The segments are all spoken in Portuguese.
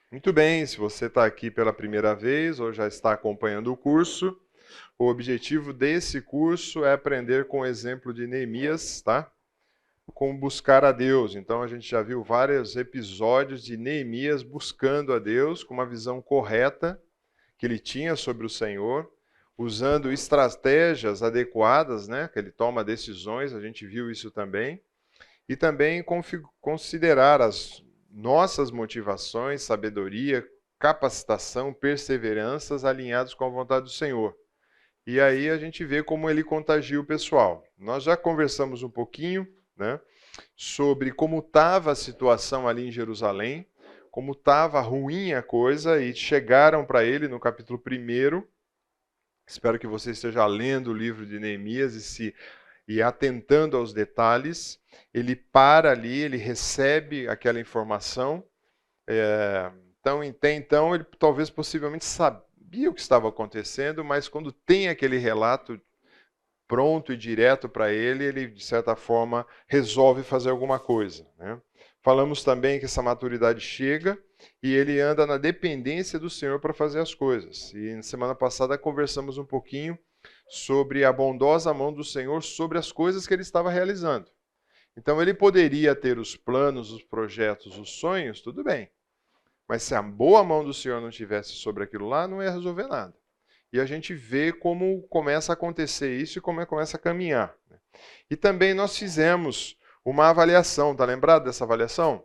Muito bem, se você está aqui pela primeira vez ou já está acompanhando o curso, o objetivo desse curso é aprender com o exemplo de Neemias, tá? Como buscar a Deus. Então a gente já viu vários episódios de Neemias buscando a Deus com uma visão correta que ele tinha sobre o Senhor, usando estratégias adequadas, né? Que ele toma decisões, a gente viu isso também. E também considerar as nossas motivações, sabedoria, capacitação, perseveranças alinhados com a vontade do Senhor. E aí a gente vê como ele contagia o pessoal. Nós já conversamos um pouquinho, né, sobre como estava a situação ali em Jerusalém, como estava ruim a coisa, e chegaram para ele no capítulo 1. Espero que você esteja lendo o livro de Neemias e atentando aos detalhes. Ele para ali, ele recebe aquela informação. Então, ele talvez possivelmente sabia o que estava acontecendo, mas quando tem aquele relato pronto e direto para ele, ele, de certa forma, resolve fazer alguma coisa, né? Falamos também que essa maturidade chega e ele anda na dependência do Senhor para fazer as coisas. E na semana passada conversamos um pouquinho sobre a bondosa mão do Senhor sobre as coisas que ele estava realizando. Então ele poderia ter os planos, os projetos, os sonhos, tudo bem. Mas se a boa mão do Senhor não estivesse sobre aquilo lá, não ia resolver nada. E a gente vê como começa a acontecer isso e como começa a caminhar. E também nós fizemos uma avaliação, tá lembrado dessa avaliação?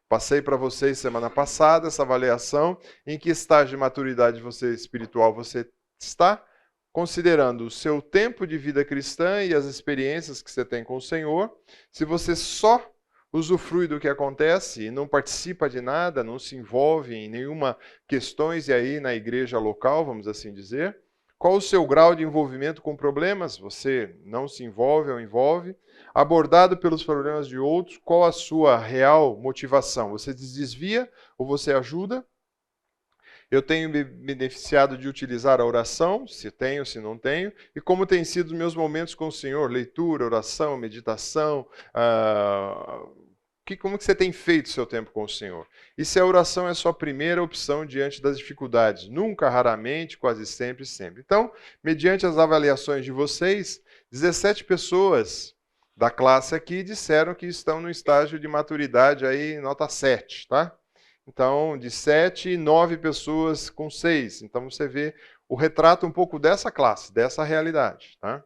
Passei para vocês semana passada essa avaliação, em que estágio de maturidade você espiritual você está, considerando o seu tempo de vida cristã e as experiências que você tem com o Senhor. Se você só usufrui do que acontece e não participa de nada, não se envolve em nenhuma questões e aí na igreja local, vamos assim dizer. Qual o seu grau de envolvimento com problemas? Você não se envolve ou envolve? Abordado pelos problemas de outros, qual a sua real motivação? Você desvia ou você ajuda? Eu tenho me beneficiado de utilizar a oração, se tenho, se não tenho, e como têm sido os meus momentos com o Senhor, leitura, oração, meditação, como que você tem feito o seu tempo com o Senhor? E se a oração é sua primeira opção diante das dificuldades? Nunca, raramente, quase sempre, sempre. Então, mediante as avaliações de vocês, 17 pessoas da classe aqui disseram que estão no estágio de maturidade aí, nota 7, tá? Então, de 7, 9 pessoas com 6. Então, você vê o retrato um pouco dessa classe, dessa realidade, tá?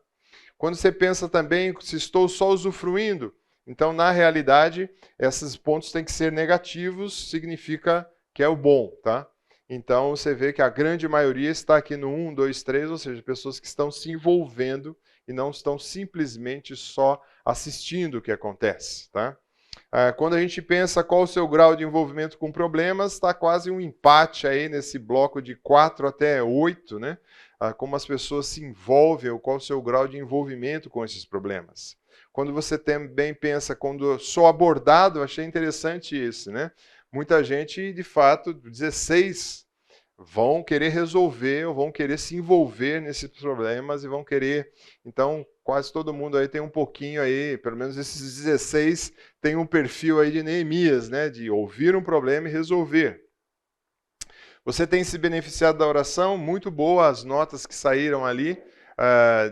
Quando você pensa também se estou só usufruindo, então, na realidade, esses pontos têm que ser negativos, significa que é o bom, tá? Então, você vê que a grande maioria está aqui no 1, 2, 3, ou seja, pessoas que estão se envolvendo e não estão simplesmente só assistindo o que acontece, tá? Quando a gente pensa qual o seu grau de envolvimento com problemas, está quase um empate aí nesse bloco de 4 até 8, né? Como as pessoas se envolvem, ou qual o seu grau de envolvimento com esses problemas. Quando você também pensa, quando eu sou abordado, achei interessante isso, né? Muita gente, de fato, 16 vão querer resolver ou vão querer se envolver nesses problemas e vão querer. Então, quase todo mundo aí tem um pouquinho aí, pelo menos esses 16 tem um perfil aí de Neemias, né? De ouvir um problema e resolver. Você tem se beneficiado da oração? Muito boa as notas que saíram ali.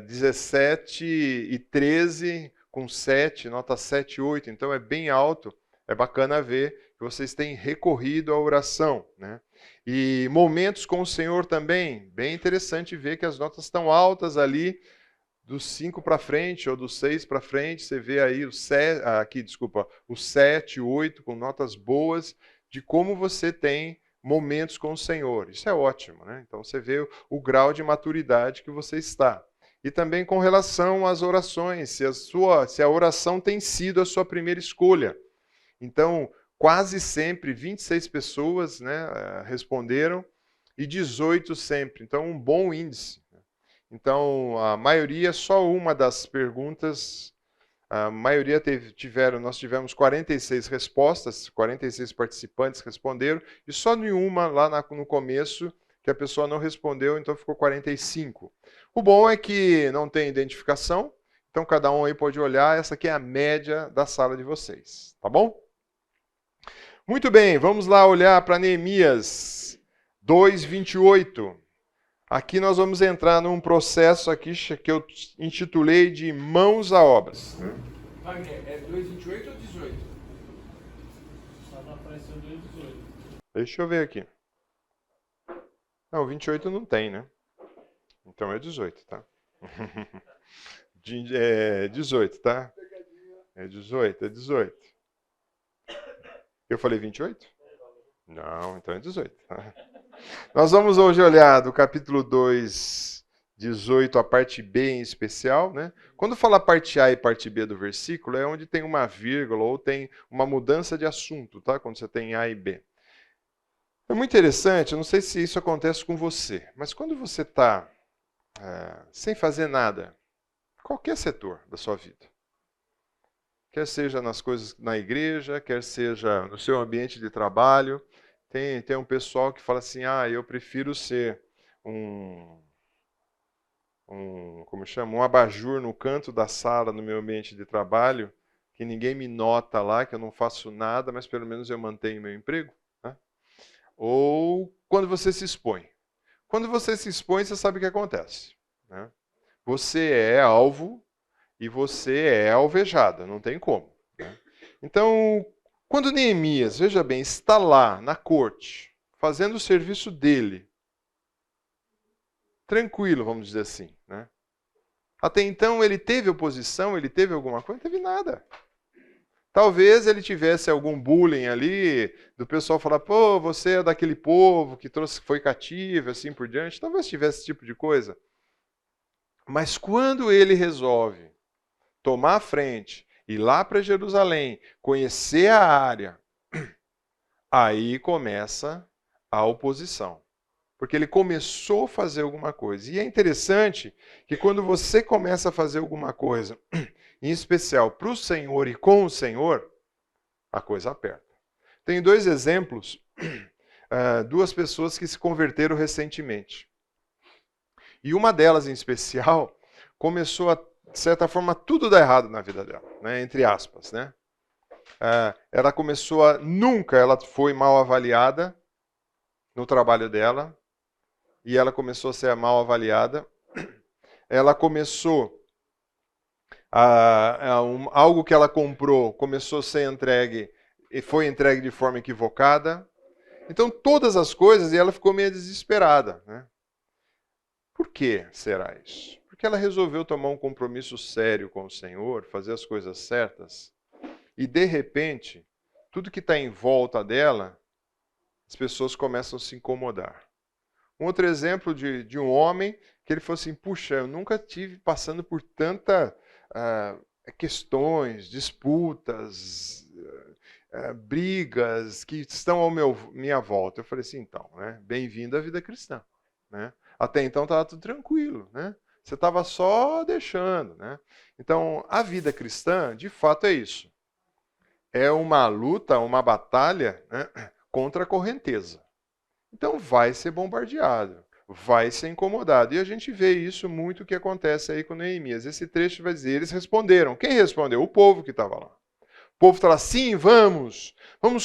17 e 13 com 7, nota 7 e 8. Então é bem alto. É bacana ver que vocês têm recorrido à oração, né? E momentos com o Senhor também, bem interessante ver que as notas estão altas ali, dos 5 para frente ou dos 6 para frente, você vê aí o 7, 8 com notas boas de como você tem momentos com o Senhor. Isso é ótimo, né? Então você vê o grau de maturidade que você está. E também com relação às orações, se a oração tem sido a sua primeira escolha. Então, quase sempre 26 pessoas, né, responderam e 18 sempre. Então, um bom índice. Então, a maioria, só uma das perguntas, a maioria nós tivemos 46 respostas, 46 participantes responderam, e só nenhuma lá no começo que a pessoa não respondeu, então ficou 45. O bom é que não tem identificação, então cada um aí pode olhar, essa aqui é a média da sala de vocês, tá bom? Muito bem, vamos lá olhar para Neemias 2:28. Aqui nós vamos entrar num processo aqui que eu intitulei de mãos à obras. Wagner, é 2:28 ou 18? Estava aparecendo 2:18. Deixa eu ver aqui. Não, 28 não tem, né? Então é 18, tá? É 18, tá? É 18, é 18. Eu falei 28? Não, então é 18. Tá? Nós vamos hoje olhar do capítulo 2, 18, a parte B em especial, né? Quando fala parte A e parte B do versículo, é onde tem uma vírgula ou tem uma mudança de assunto, tá? Quando você tem A e B. É muito interessante, eu não sei se isso acontece com você, mas quando você está sem fazer nada, qualquer setor da sua vida, quer seja nas coisas na igreja, quer seja no seu ambiente de trabalho, tem um pessoal que fala assim, eu prefiro ser como chama, um abajur no canto da sala no meu ambiente de trabalho, que ninguém me nota lá, que eu não faço nada, mas pelo menos eu mantenho meu emprego. Né? Ou quando você se expõe. Quando você se expõe, você sabe o que acontece. Né? Você é alvo e você é alvejado, não tem como. Né? Então, quando Neemias, veja bem, está lá na corte, fazendo o serviço dele, tranquilo, vamos dizer assim. Né? Até então ele teve oposição, ele teve alguma coisa, não teve nada. Talvez ele tivesse algum bullying ali, do pessoal falar, pô, você é daquele povo que foi cativo, assim por diante. Talvez tivesse esse tipo de coisa. Mas quando ele resolve tomar a frente, ir lá para Jerusalém, conhecer a área, aí começa a oposição. Porque ele começou a fazer alguma coisa. E é interessante que quando você começa a fazer alguma coisa, em especial para o Senhor e com o Senhor, a coisa aperta. Tem dois exemplos, duas pessoas que se converteram recentemente. E uma delas, em especial, começou a, de certa forma, tudo dar errado na vida dela, né? Entre aspas. Né? Ela começou a... Nunca ela foi mal avaliada no trabalho dela, e ela começou a ser mal avaliada. Ela começou algo que ela comprou começou a ser entregue e foi entregue de forma equivocada. Então, todas as coisas, e ela ficou meio desesperada. Né? Por que será isso? Porque ela resolveu tomar um compromisso sério com o Senhor, fazer as coisas certas, e de repente, tudo que está em volta dela, as pessoas começam a se incomodar. Um outro exemplo de um homem que ele falou assim, puxa, eu nunca tive passando por tanta questões, disputas, brigas que estão ao minha volta. Eu falei assim, então, né, bem-vindo à vida cristã. Né? Até então estava tudo tranquilo, né? Você estava só deixando. Né? Então, a vida cristã, de fato, é isso. É uma luta, uma batalha, né, contra a correnteza. Então vai ser bombardeado, vai ser incomodado. E a gente vê isso muito que acontece aí com Neemias. Esse trecho vai dizer, eles responderam. Quem respondeu? O povo que estava lá. O povo está lá, sim, vamos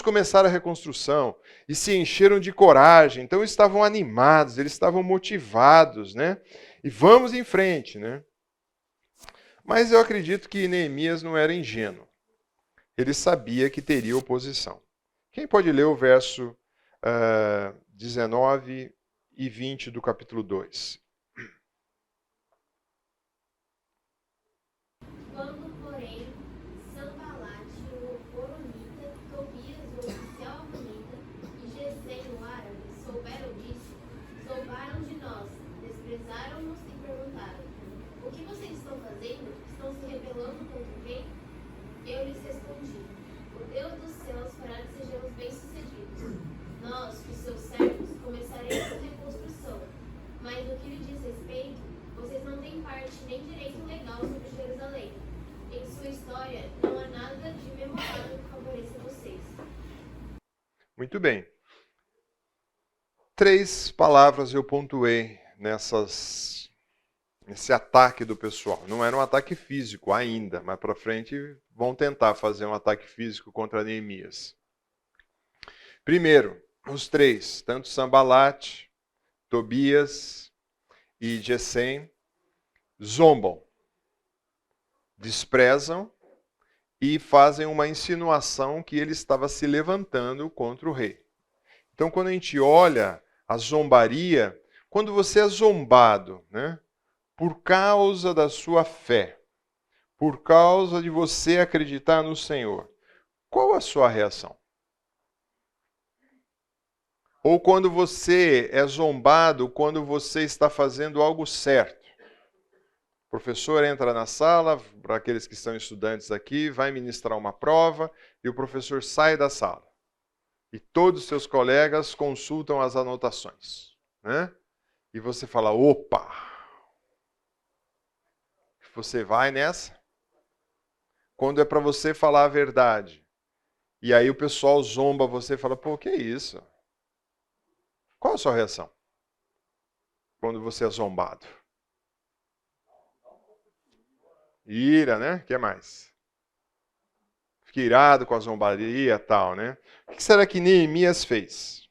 começar a reconstrução. E se encheram de coragem, então estavam animados, eles estavam motivados, né? E vamos em frente, né? Mas eu acredito que Neemias não era ingênuo. Ele sabia que teria oposição. Quem pode ler o verso 19 e 20 do capítulo 2. Quando, porém, Sanbalate, o horonita, Tobias, o oficial amonita, e Gesem, o árabe, souberam disso, zombaram de nós, desprezaram-nos e perguntaram, o que vocês estão fazendo? Estão se rebelando contra o rei? Eu lhes respondi, o Deus dos céus fará que sejamos bem-sucedidos. Nós, os seus servos, começaremos a reconstrução. Mas no que lhe diz respeito, vocês não têm parte nem direito legal sobre Jerusalém. Em sua história, não há nada de memorável que favoreça vocês. Muito bem. 3 palavras eu pontuei nesse ataque do pessoal. Não era um ataque físico ainda, mas para frente vão tentar fazer um ataque físico contra Neemias. Primeiro, os três, tanto Sambalate, Tobias e Gesem, zombam, desprezam e fazem uma insinuação que ele estava se levantando contra o rei. Então, quando a gente olha a zombaria, quando você é zombado, né, por causa da sua fé, por causa de você acreditar no Senhor, qual a sua reação? Ou quando você é zombado, quando você está fazendo algo certo. O professor entra na sala, para aqueles que são estudantes aqui, vai ministrar uma prova e o professor sai da sala. E todos os seus colegas consultam as anotações, né? E você fala, opa! Você vai nessa? Quando é para você falar a verdade. E aí o pessoal zomba você e fala, pô, que é isso? Qual a sua reação? Quando você é zombado? Ira, né? O que mais? Fica irado com a zombaria e tal, né? O que será que Neemias fez?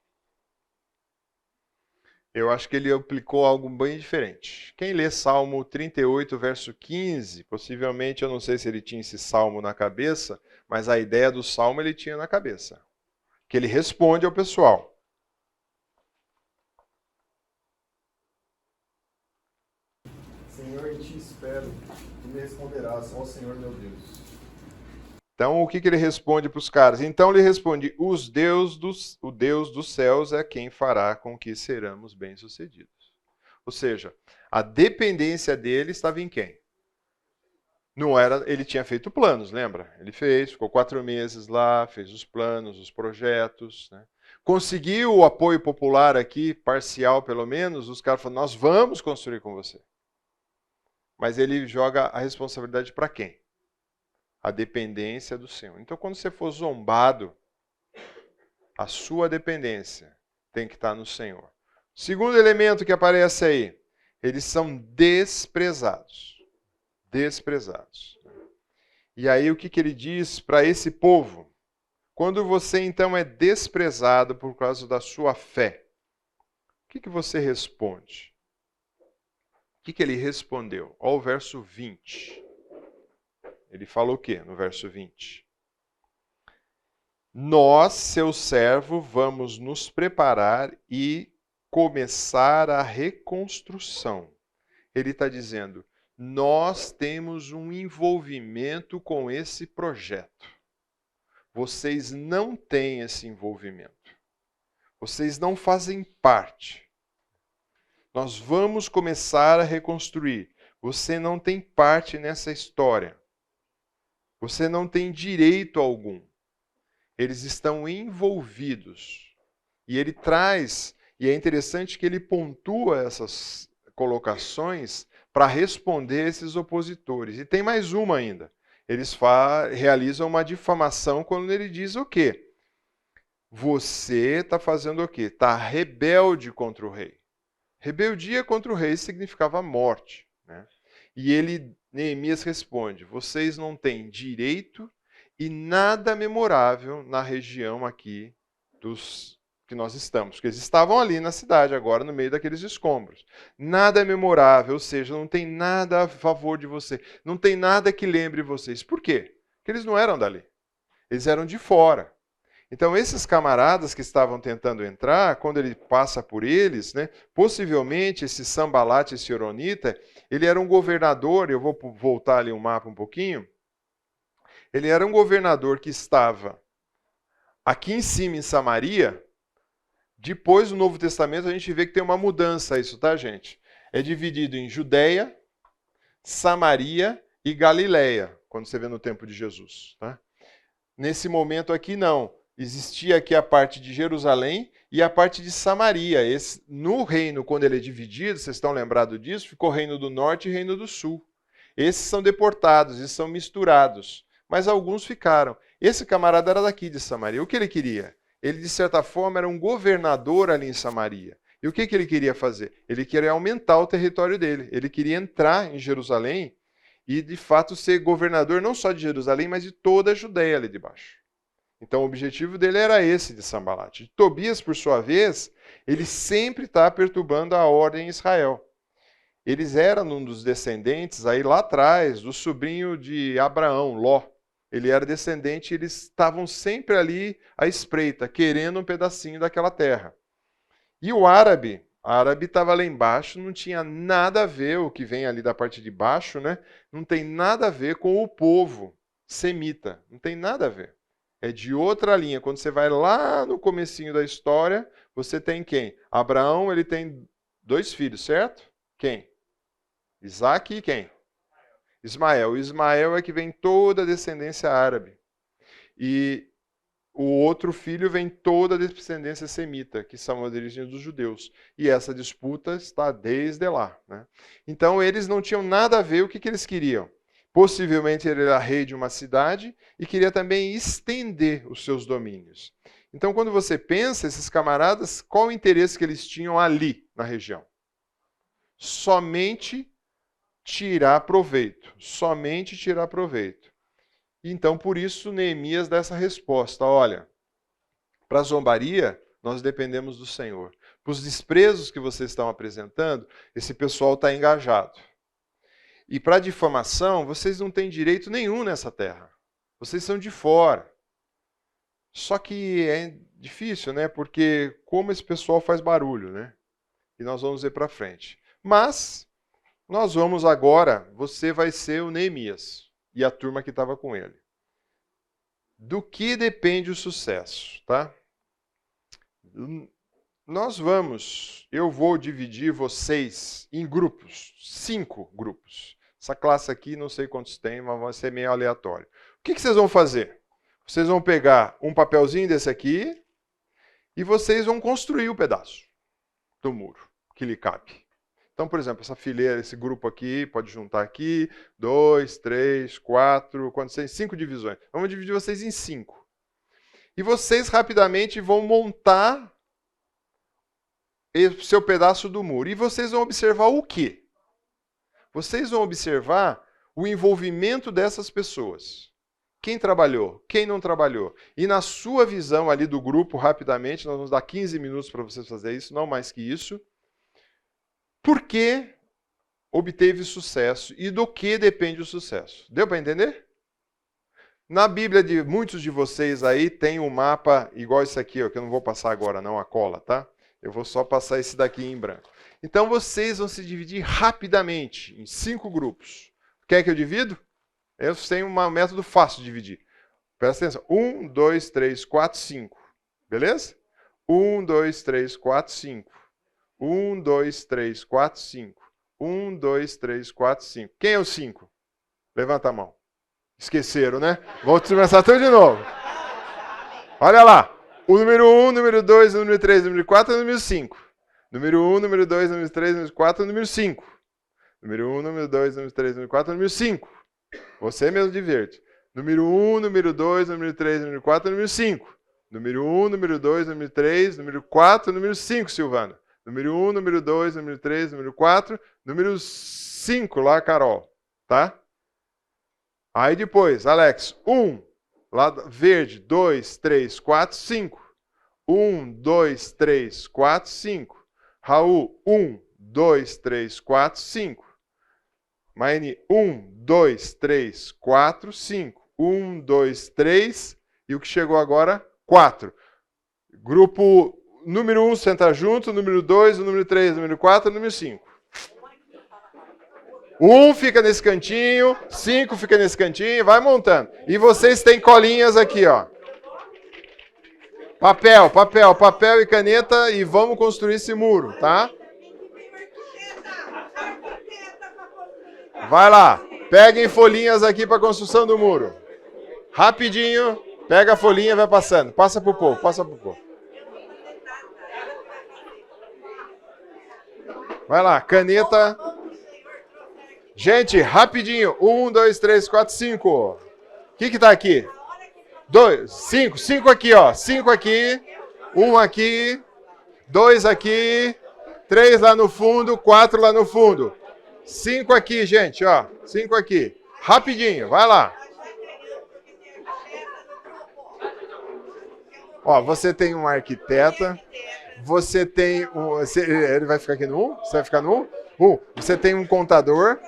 Eu acho que ele aplicou algo bem diferente. Quem lê Salmo 38, verso 15, possivelmente, eu não sei se ele tinha esse salmo na cabeça, mas a ideia do salmo ele tinha na cabeça. Que ele responde ao pessoal. Senhor, em ti espero, e me responderás, ó Senhor meu Deus. Então, o que ele responde para os caras? Então, ele responde, o Deus dos céus é quem fará com que seramos bem-sucedidos. Ou seja, a dependência dele estava em quem? Não era, ele tinha feito planos, lembra? Ele fez, ficou 4 meses lá, fez os planos, os projetos, né? Conseguiu o apoio popular aqui, parcial pelo menos, os caras falaram, nós vamos construir com você. Mas ele joga a responsabilidade para quem? A dependência do Senhor. Então, quando você for zombado, a sua dependência tem que estar no Senhor. Segundo elemento que aparece aí, eles são desprezados. Desprezados. E aí, o que ele diz para esse povo? Quando você, então, é desprezado por causa da sua fé, o que você responde? O que ele respondeu? Olha o verso 20. Ele falou o quê no verso 20? Nós, seu servo, vamos nos preparar e começar a reconstrução. Ele está dizendo, nós temos um envolvimento com esse projeto. Vocês não têm esse envolvimento. Vocês não fazem parte. Nós vamos começar a reconstruir. Você não tem parte nessa história. Você não tem direito algum. Eles estão envolvidos. E ele traz, e é interessante que ele pontua essas colocações para responder esses opositores. E tem mais uma ainda. Eles realizam uma difamação quando ele diz o quê? Você está fazendo o quê? Está rebelde contra o rei. Rebeldia contra o rei significava morte, né? E Neemias responde, vocês não têm direito e nada memorável na região aqui que nós estamos. Porque eles estavam ali na cidade agora, no meio daqueles escombros. Nada é memorável, ou seja, não tem nada a favor de você. Não tem nada que lembre vocês. Por quê? Porque eles não eram dali. Eles eram de fora. Então, esses camaradas que estavam tentando entrar, quando ele passa por eles, né, possivelmente esse Sambalate, esse Horonita, ele era um governador, eu vou voltar ali o mapa um pouquinho, ele era um governador que estava aqui em cima em Samaria. Depois do Novo Testamento a gente vê que tem uma mudança isso, tá, gente? É dividido em Judeia, Samaria e Galileia, quando você vê no tempo de Jesus, tá? Nesse momento aqui não. Existia aqui a parte de Jerusalém e a parte de Samaria. No reino, quando ele é dividido, vocês estão lembrados disso, ficou reino do norte e reino do sul. Esses são deportados, esses são misturados. Mas alguns ficaram. Esse camarada era daqui de Samaria. O que ele queria? Ele, de certa forma, era um governador ali em Samaria. E o que ele queria fazer? Ele queria aumentar o território dele. Ele queria entrar em Jerusalém e, de fato, ser governador não só de Jerusalém, mas de toda a Judéia ali de baixo. Então o objetivo dele era esse de Sambalat. Tobias, por sua vez, ele sempre está perturbando a ordem em Israel. Eles eram um dos descendentes, aí lá atrás, do sobrinho de Abraão, Ló. Ele era descendente e eles estavam sempre ali à espreita, querendo um pedacinho daquela terra. E o árabe estava lá embaixo, não tinha nada a ver, o que vem ali da parte de baixo, né? Não tem nada a ver com o povo semita, não tem nada a ver. É de outra linha. Quando você vai lá no comecinho da história, você tem quem? Abraão, ele tem 2 filhos, certo? Quem? Isaac e quem? Ismael. Ismael é que vem toda a descendência árabe. E o outro filho vem toda a descendência semita, que são as origens dos judeus. E essa disputa está desde lá, né? Então eles não tinham nada a ver o que eles queriam. Possivelmente ele era rei de uma cidade e queria também estender os seus domínios. Então quando você pensa, esses camaradas, qual o interesse que eles tinham ali na região? Somente tirar proveito. Somente tirar proveito. Então, por isso, Neemias dá essa resposta. Olha, para a zombaria, nós dependemos do Senhor. Para os desprezos que vocês estão apresentando, esse pessoal está engajado. E para a difamação, vocês não têm direito nenhum nessa terra. Vocês são de fora. Só que é difícil, né? Porque como esse pessoal faz barulho, né? E nós vamos ver para frente. Mas nós vamos agora, você vai ser o Neemias e a turma que estava com ele. Do que depende o sucesso, tá? Eu vou dividir vocês em grupos, 5 grupos. Essa classe aqui, não sei quantos tem, mas vai ser meio aleatório. O que vocês vão fazer? Vocês vão pegar um papelzinho desse aqui e vocês vão construir o pedaço do muro que lhe cabe. Então, por exemplo, essa fileira, esse grupo aqui, pode juntar aqui, 2, 3, 4, quando tem 5 divisões. Vamos dividir vocês em 5. E vocês rapidamente vão montar o seu pedaço do muro. E vocês vão observar o quê? Vocês vão observar o envolvimento dessas pessoas. Quem trabalhou, quem não trabalhou. E na sua visão ali do grupo, rapidamente, nós vamos dar 15 minutos para vocês fazerem isso, não mais que isso. Por que obteve sucesso e do que depende o sucesso? Deu para entender? Na Bíblia de muitos de vocês aí tem um mapa igual esse aqui, ó, que eu não vou passar agora não, a cola, tá? Eu vou só passar esse daqui em branco. Então vocês vão se dividir rapidamente em 5 grupos. Quer que eu divido? Eu tenho um método fácil de dividir. Presta atenção. 1, 2, 3, 4, 5. Beleza? 1, 2, 3, 4, 5. 1, 2, 3, 4, 5. 1, 2, 3, 4, 5. Quem é o 5? Levanta a mão. Esqueceram, né? Vou começar tudo de novo. Olha lá. O número 1, número 2, número 3, número 4 é o número 5. Número 1, número 2, número 3, número 4 é o número 5. Número 1, número 2, número 3, número 4 é o número 5. Você mesmo diverte. Número 1, número 2, número 3, número 4 é o número 5. Número 1, número 2, número 3, número 4, número 5, Silvana. Número 1, número 2, número 3, número 4, número 5 lá, Carol. Tá? Aí depois, Alex, 1, lá verde, 2, 3, 4, 5. 1, 2, 3, 4, 5. Raul, 1, 2, 3, 4, 5. Maine, 1, 2, 3, 4, 5. 1, 2, 3. E o que chegou agora? 4. Grupo número 1 senta junto, número 2, número 3, número 4, número 5. 1 fica nesse cantinho, 5 fica nesse cantinho, vai montando. E vocês têm colinhas aqui, ó. Papel e caneta e vamos construir esse muro, tá? Vai lá, peguem folhinhas aqui para a construção do muro. Rapidinho, pega a folhinha e vai passando. Passa pro povo, passa pro povo. Vai lá, caneta. Gente, rapidinho. 1, 2, 3, 4, 5. O que tá aqui? 2, 5. 5 aqui, ó. 5 aqui. 1 aqui. 2 aqui. 3 lá no fundo. 4 lá no fundo. 5 aqui, gente, ó. 5 aqui. Rapidinho, vai lá. Ó, você tem uma arquiteta, você tem ele vai ficar aqui no 1? Você vai ficar no 1? Você tem um contador,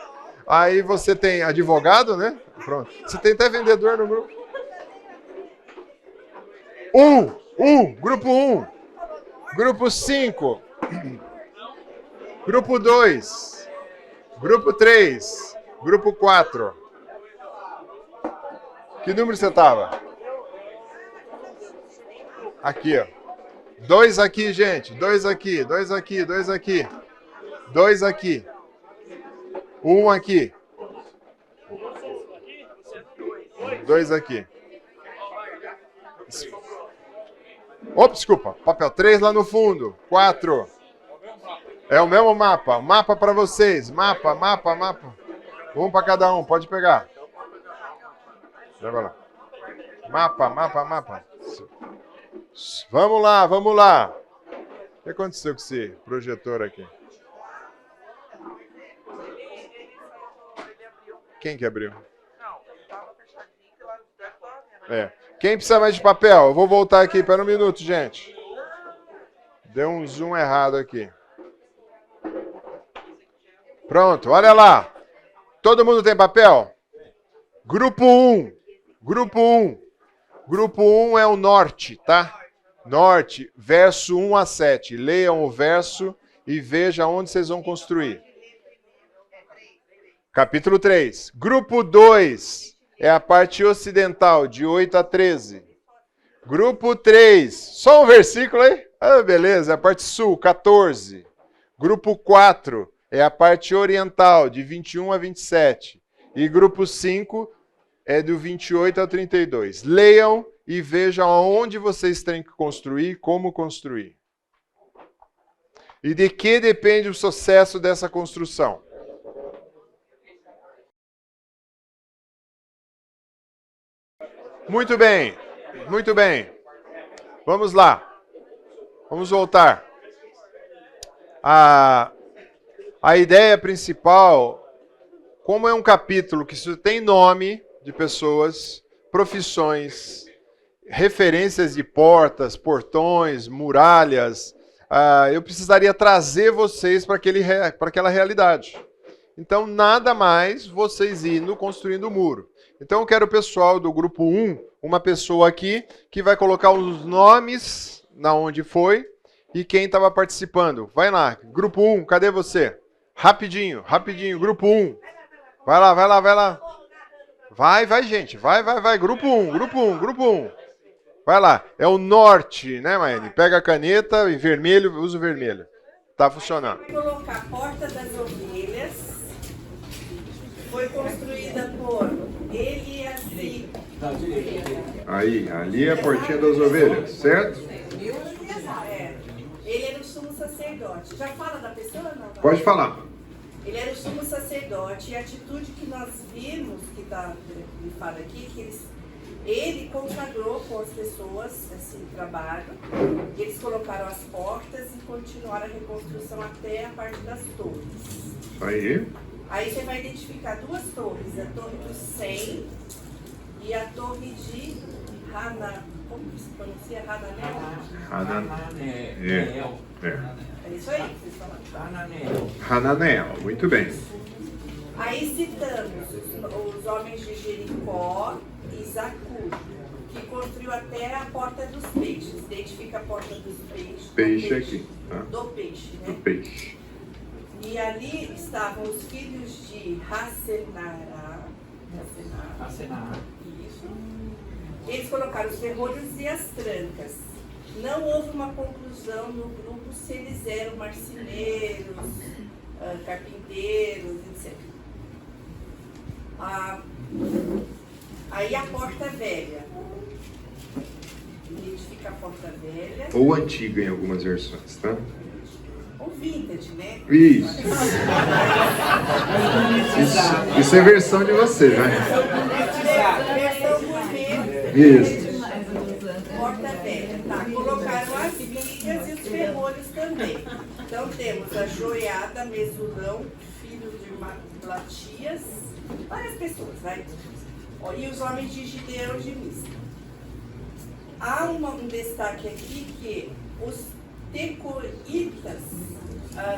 aí você tem advogado, né? Pronto. Você tem até vendedor no grupo. Grupo 1. Grupo 5. Grupo 2. Grupo 3. Grupo 4. Que número você estava? Aqui, ó. 2 aqui, gente. 2 aqui, 2 aqui, 2 aqui. 2 aqui. 1 aqui. 2 aqui. Opa, desculpa. Papel 3 lá no fundo. 4. É o mesmo mapa. Mapa para vocês. Mapa. Um para cada um. Pode pegar. Leva lá. Mapa. Vamos lá. O que aconteceu com esse projetor aqui? Quem que abriu? Quem precisa mais de papel? Eu vou voltar aqui. Pera um minuto, gente. Deu um zoom errado aqui. Pronto, olha lá. Todo mundo tem papel? Grupo 1. Grupo 1 é o norte, tá? Norte, verso 1 a 7. Leiam o verso e vejam onde vocês vão construir. Capítulo 3. Grupo 2 é a parte ocidental, de 8 a 13. Grupo 3, só um versículo aí? Ah, beleza, é a parte sul, 14. Grupo 4 é a parte oriental, de 21 a 27. E grupo 5 é do 28 ao 32. Leiam e vejam aonde vocês têm que construir, como construir. E de que depende o sucesso dessa construção? Muito bem. Vamos lá. Vamos voltar. A ideia principal, como é um capítulo que tem nome de pessoas, profissões, referências de portas, portões, muralhas, eu precisaria trazer vocês para aquela realidade. Então, nada mais vocês indo construindo o muro. Então, eu quero o pessoal do grupo 1, uma pessoa aqui, que vai colocar os nomes na onde foi e quem estava participando. Vai lá, grupo 1, cadê você? Rapidinho, grupo 1. Vai lá. Vai, gente, vai. Grupo 1. Vai lá, é o norte, né, Maene? Pega a caneta e vermelho, usa o vermelho. Tá funcionando. Vai colocar a Porta das Ovelhas. Foi construída por Eliasib. Aí, ali é a portinha das ovelhas, certo? Ele era o sumo sacerdote. Já fala da pessoa ou não? Pode falar. Ele era o sumo sacerdote. E a atitude que nós vimos, que me fala aqui, que ele consagrou com as pessoas esse trabalho. Eles colocaram as portas e continuaram a reconstrução até a parte das torres. Aí você vai identificar duas torres, a torre do Sem e a torre de como se pronuncia? Hananel? É isso aí que vocês falaram? Hananel, muito bem. Aí citamos os homens de Jericó e Zacur, que construiu até a Porta dos Peixes. Identifica a Porta dos Peixes. Peixe aqui. Tá? Do peixe, né? Do peixe. E ali estavam os filhos de Racenará. Isso. Eles colocaram os ferrolhos e as trancas. Não houve uma conclusão no grupo se eles eram marceneiros, carpinteiros, etc. Aí a Porta Velha. Identifica a Porta Velha. Ou antiga em algumas versões, tá? Ou vintage, né? Isso. Isso é versão de vocês, né? Versão gourmet. Isso. Porta Velha. Tá, colocaram as vigas e os ferrolhos também. Então temos a Joiada, Mesulão, filho de Latias, várias pessoas, vai. E os homens de Gideão de Mispa. Há um destaque aqui que os tecoitas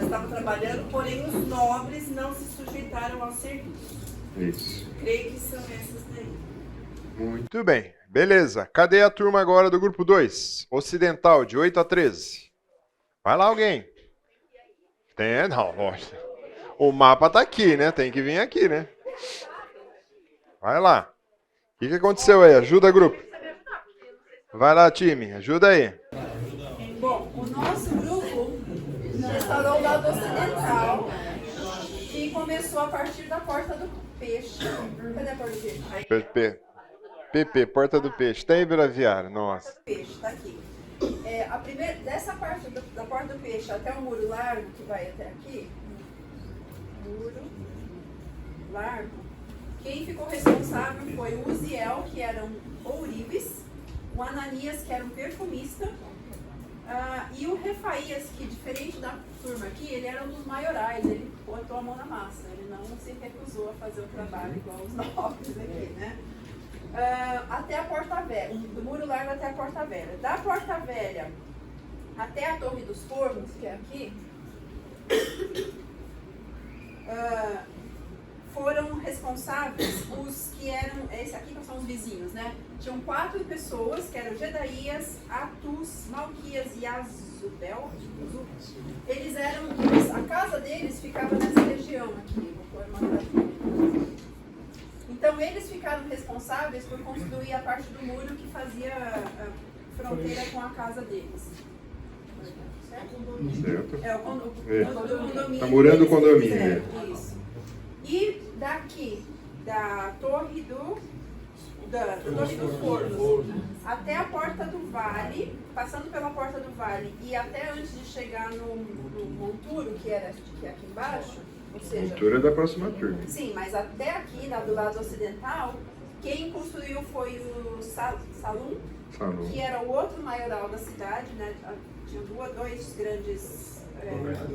estavam trabalhando, porém os nobres não se sujeitaram ao serviço. Isso. Creio que são essas daí. Muito bem. Beleza. Cadê a turma agora do grupo 2? Ocidental, de 8 a 13. Vai lá alguém. Tem, não, lógico. O mapa tá aqui, né? Tem que vir aqui, né? Vai lá. O que aconteceu aí? Ajuda, grupo. Vai lá, time. Ajuda aí. Bom, o nosso grupo restaurou o lado ocidental e começou a partir da Porta do Peixe. Cadê a Porta do Peixe? Aí, PP, Porta do Peixe. Tem Braviário, nossa. Peixe, tá aqui. Dessa parte da Porta do Peixe até o muro largo, que vai até aqui, muro largo, quem ficou responsável foi o Uziel, que era um ourives, o Ananias, que era um perfumista, e o Refaías, que diferente da turma aqui, ele era um dos maiorais, ele botou a mão na massa, ele não se recusou a fazer o trabalho igual os nobres aqui, né? Até a Porta Velha, do muro largo até a Porta Velha. Da Porta Velha até a Torre dos Fornos, que é aqui, foram responsáveis os que eram, esse aqui que são os vizinhos, né? Tinham 4 pessoas, que eram Gedaías, Atus, Malquias e Azubel. Eles eram, a casa deles ficava nessa região aqui, vou pôr uma aqui. Então eles ficaram responsáveis por construir a parte do muro que fazia a fronteira com a casa deles. Certo. É o condomínio. Tá murando o condomínio. Fizeram, isso. E daqui, da Torre do Forno, até a Porta do Vale, passando pela Porta do Vale e até antes de chegar no Monturo, que é aqui embaixo, ou seja... Monturo é da próxima turma. Sim, mas até aqui, do lado ocidental, quem construiu foi o Salum, que era o outro maioral da cidade, né? Tinha dois grandes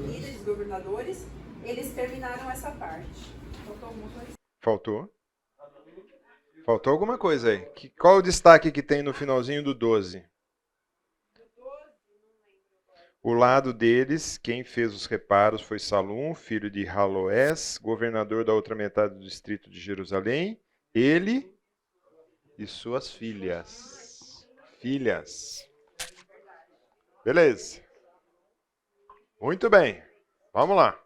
líderes, governadores. Eles terminaram essa parte. Faltou alguma coisa? Faltou. Faltou alguma coisa aí. Qual o destaque que tem no finalzinho do 12? O lado deles, quem fez os reparos foi Salum, filho de Haloés, governador da outra metade do distrito de Jerusalém. Ele e suas filhas. Beleza. Muito bem. Vamos lá.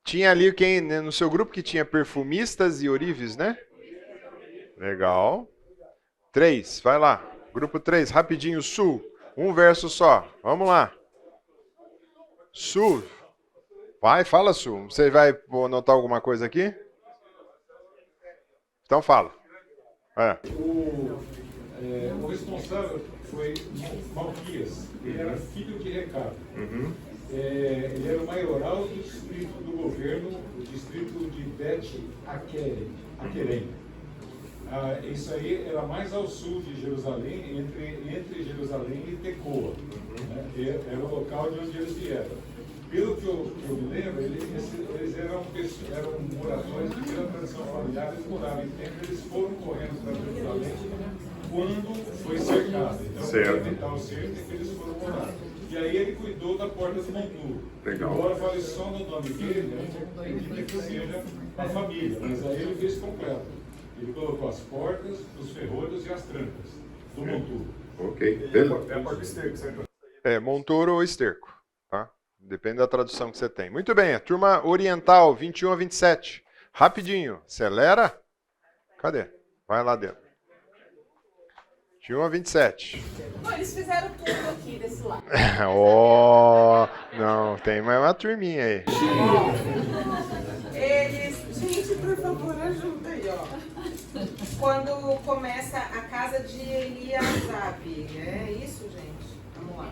Tinha ali quem no seu grupo que tinha perfumistas e ourives, né? Legal. 3, vai lá. Grupo 3, rapidinho, Sul. Um verso só. Vamos lá. Sul. Vai, fala, Sul. Você vai anotar alguma coisa aqui? Então fala. O responsável foi Malquias. Ele era filho de Recabe. Ele era o maioral do distrito do governo, o distrito de Bet-Aquerem. Isso aí era mais ao sul de Jerusalém, entre Jerusalém e Tecoa. Né? Era o local de onde eles vieram. Pelo que eu me lembro, eles eram moradores de grande tradição familiar, eles moravam em templo, eles foram correndo para Jerusalém quando foi cercado. Então, para evitar o cerco, é que eles foram morar. E aí ele cuidou da Porta do Monturo. Agora falei só no nome dele, a gente acredita que seja a família, mas aí ele fez completo. Ele colocou as portas, os ferrolhos e as trancas do Monturo. Ok. É a porta esterco, certo? Monturo ou esterco, tá? Depende da tradução que você tem. Muito bem, a turma oriental, 21 a 27. Rapidinho, acelera. Cadê? Vai lá dentro. 21 a 27. Não, eles fizeram tudo aqui desse lado. Não, tem mais uma turminha aí. Gente, por favor, ajuda aí, ó. Quando começa a casa de Eliasabe, é isso, gente? Vamos lá.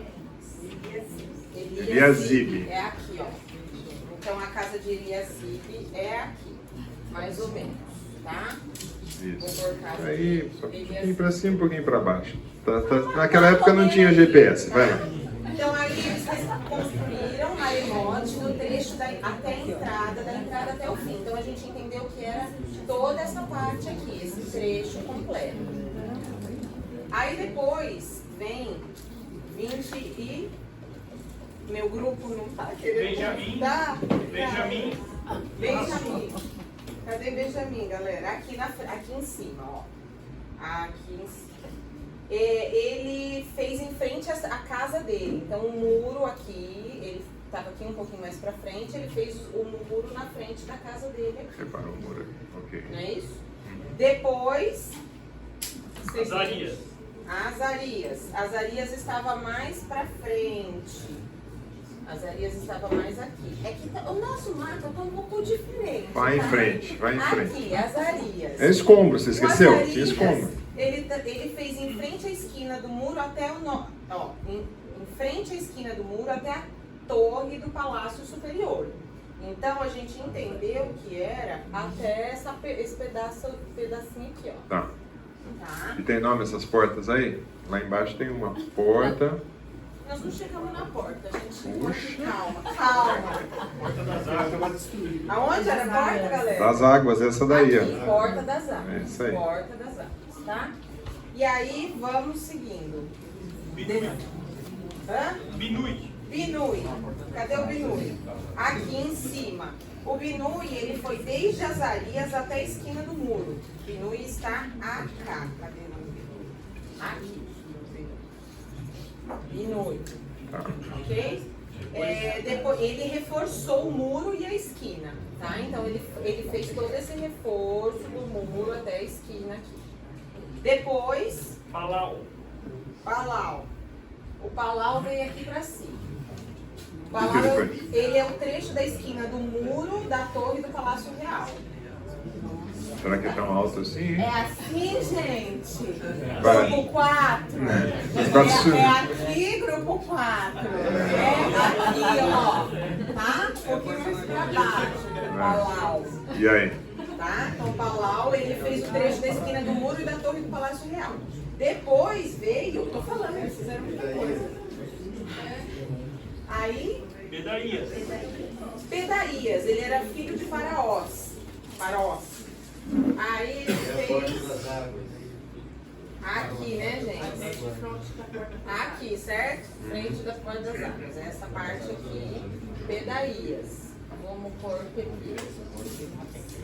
Eliasibe. É aqui, ó. Então a casa de Eliasibe é aqui, mais ou menos, tá? Isso. Aí, só um pouquinho para cima, um pouquinho para baixo. Naquela época não tinha GPS, vai lá. Então aí eles construíram maremote no trecho até a entrada, da entrada até o fim. Então a gente entendeu que era toda essa parte aqui, esse trecho completo. Aí depois vem 20 e... Meu grupo não tá querendo... Benjamin. Tá? Benjamin. Benjamin. Cadê Benjamin, galera? Aqui em cima, ó. Aqui em cima. Ele fez em frente à casa dele. Então o muro aqui, ele estava aqui um pouquinho mais pra frente, ele fez o muro na frente da casa dele aqui. Separou o muro ali. Ok. Não é isso? Depois... Azarias. Azarias estava mais pra frente. Azarias estava mais aqui. É que o nosso mapa tá um pouco diferente. Vai em tá? frente, vai em frente. Aqui, Azarias. É escombro, você O esqueceu? Azarias, Tinha escombro. ele fez em frente à esquina do muro até em frente à esquina do muro até a torre do Palácio Superior. Então a gente entendeu que era até esse pedacinho aqui, ó. Tá. Tá? E tem nome essas portas aí? Lá embaixo tem uma porta. Nós não chegamos na porta, a gente chegou Puxa. aqui. Calma. Porta das águas. Estava destruído. Aonde era a porta, galera? Das águas, essa daí, Aqui, ó. Porta das Águas. É isso aí. Porta das Águas, tá? E aí vamos seguindo. Binui. Hã? Binui. Binui. Cadê o Binui? Aqui em cima. O Binui, ele foi desde Azarias até a esquina do muro. Binui está cá. Cadê o Binui? Aqui. Binui. Tá. Ok? Depois, ele reforçou o muro e a esquina, tá? Então ele fez todo esse reforço do muro até a esquina aqui. Depois, Palau. Palau. O Palau veio aqui pra cima. O Palau, O que ele fez? ele é o trecho da esquina do muro da torre do Palácio Real. Será que é tão alto assim? É assim, gente. Vai. Grupo 4. Os quatro É aqui, grupo 4. É aqui, ó. Tá? Um pouquinho mais pra baixo. Palau. E aí? Tá? Então, Palau, ele fez o trecho da esquina do muro e da torre do Palácio Real. Depois veio, tô falando, eles fizeram muita coisa. Aí, Pedarias. Pedarias, ele era filho de Faraós. Aí ele fez. Aqui, né, gente? Aqui, certo? Frente da Porta das Águas. Essa parte aqui, Pedarias. Vamos pôr Pedarias.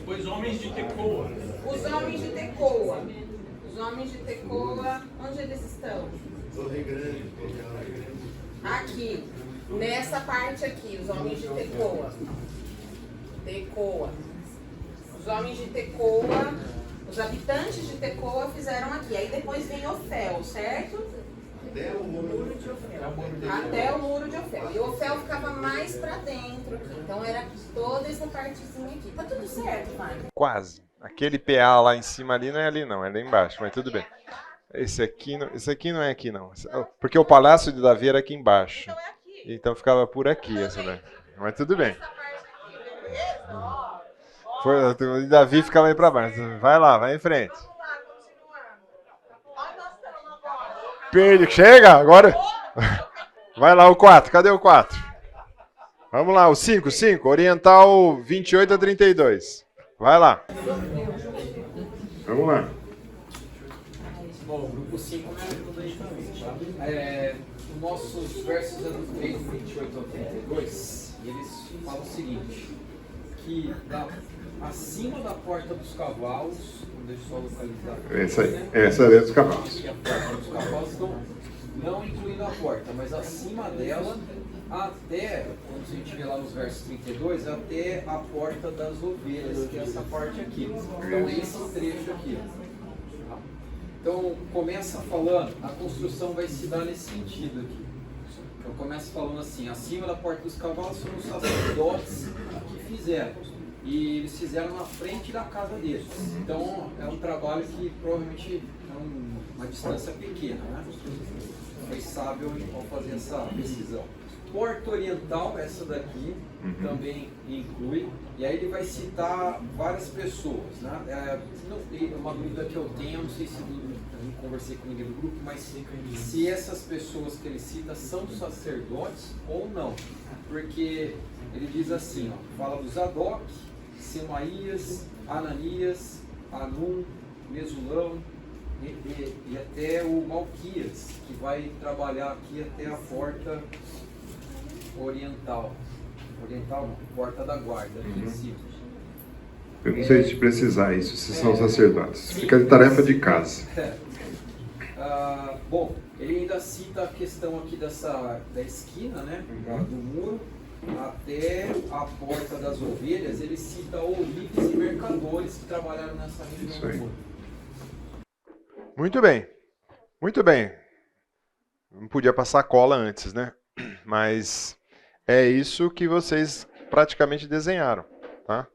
Os homens de Tecoa. Os homens de Tecoa. Os homens de Tecoa, onde eles estão? Torre Grande. Aqui. Nessa parte aqui, os homens de Tecoa. Tecoa. Os homens de Tecoa, os habitantes de Tecoa fizeram aqui. Aí depois vem Ofel, certo? Até o muro de Ofel. Até o muro de Ofel. E o Ofel ficava mais pra dentro aqui. Então era toda essa partezinha aqui. Tá tudo certo, pai? Quase. Aquele PA lá em cima ali não é ali não, é lá embaixo, mas tudo bem. Esse aqui não é aqui não. Porque o Palácio de Davi era aqui embaixo. Então é aqui. Então ficava por aqui essa daí. Mas tudo bem. Essa parte aqui, beleza? O Davi ficava aí pra baixo. Vai lá, vai em frente. Vamos lá, continuando. Onde nós estamos agora? Perde, chega, agora. Vai lá o 4, cadê o 4? Vamos lá, o 5, Oriental 28 a 32. Vai lá. Vamos lá. Bom, o grupo 5 me ajuda aí também, tá? Os nossos versos é do 3, 28 ao 32, e eles falam o seguinte, que acima da porta dos cavalos, deixa eu só localizar. Essa aí, essa é dos cavalos. E a porta dos cavalos estão não incluindo a porta, mas acima dela, até, quando a gente vê lá nos versos 32, até a porta das ovelhas, que é essa parte aqui. Então é esse trecho aqui. Tá? Então começa falando, a construção vai se dar nesse sentido aqui. Então começa falando assim, acima da porta dos cavalos foram os sacerdotes que fizeram. E eles fizeram na frente da casa deles. Então é um trabalho que provavelmente é uma distância pequena, né? Foi sábio ao fazer essa decisão. Porta Oriental, essa daqui, também inclui. E aí ele vai citar várias pessoas, né? Uma dúvida que eu tenho, não sei se eu não conversei com ninguém do grupo, mas se essas pessoas que ele cita são sacerdotes ou não. Porque ele diz assim, ó, fala do Zadok, Semaías, Ananias, Anum, Mesulão, e até o Malquias, que vai trabalhar aqui até a porta oriental. Oriental não, porta da guarda, aqui em cima. Eu não sei se precisar isso, se são sacerdotes. Fica de tarefa de casa. Bom, ele ainda cita a questão aqui da esquina, né, do muro, até a porta das ovelhas. Ele cita ourives e mercadores que trabalharam nessa região do muro. Muito bem, muito bem. Não podia passar cola antes, né? Mas é isso que vocês praticamente desenharam, tá?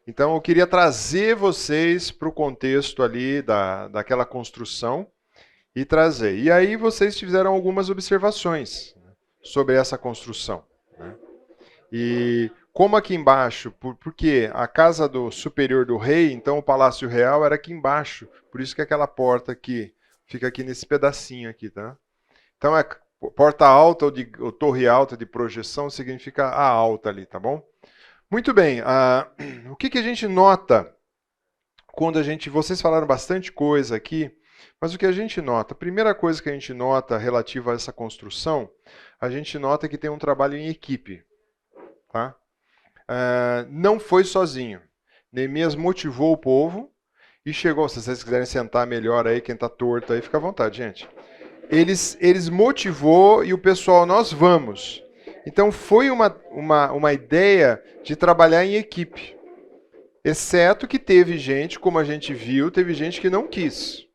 Então eu queria trazer vocês para o contexto ali daquela construção e trazer. E aí vocês fizeram algumas observações sobre essa construção, né? E como aqui embaixo, porque a casa do superior do rei, então o palácio real era aqui embaixo, por isso que aquela porta aqui fica aqui nesse pedacinho aqui, tá? Então é porta alta ou torre alta de projeção significa a alta ali, tá bom? Muito bem, o que a gente nota quando vocês falaram bastante coisa aqui, mas o que a gente nota? A primeira coisa que a gente nota relativa a essa construção, a gente nota que tem um trabalho em equipe, tá? Não foi sozinho. Neemias motivou o povo e chegou, se vocês quiserem sentar melhor aí, quem está torto aí, fica à vontade, gente. Eles motivou e o pessoal, nós vamos. Então foi uma ideia de trabalhar em equipe. Exceto que teve gente, como a gente viu, teve gente que não quis.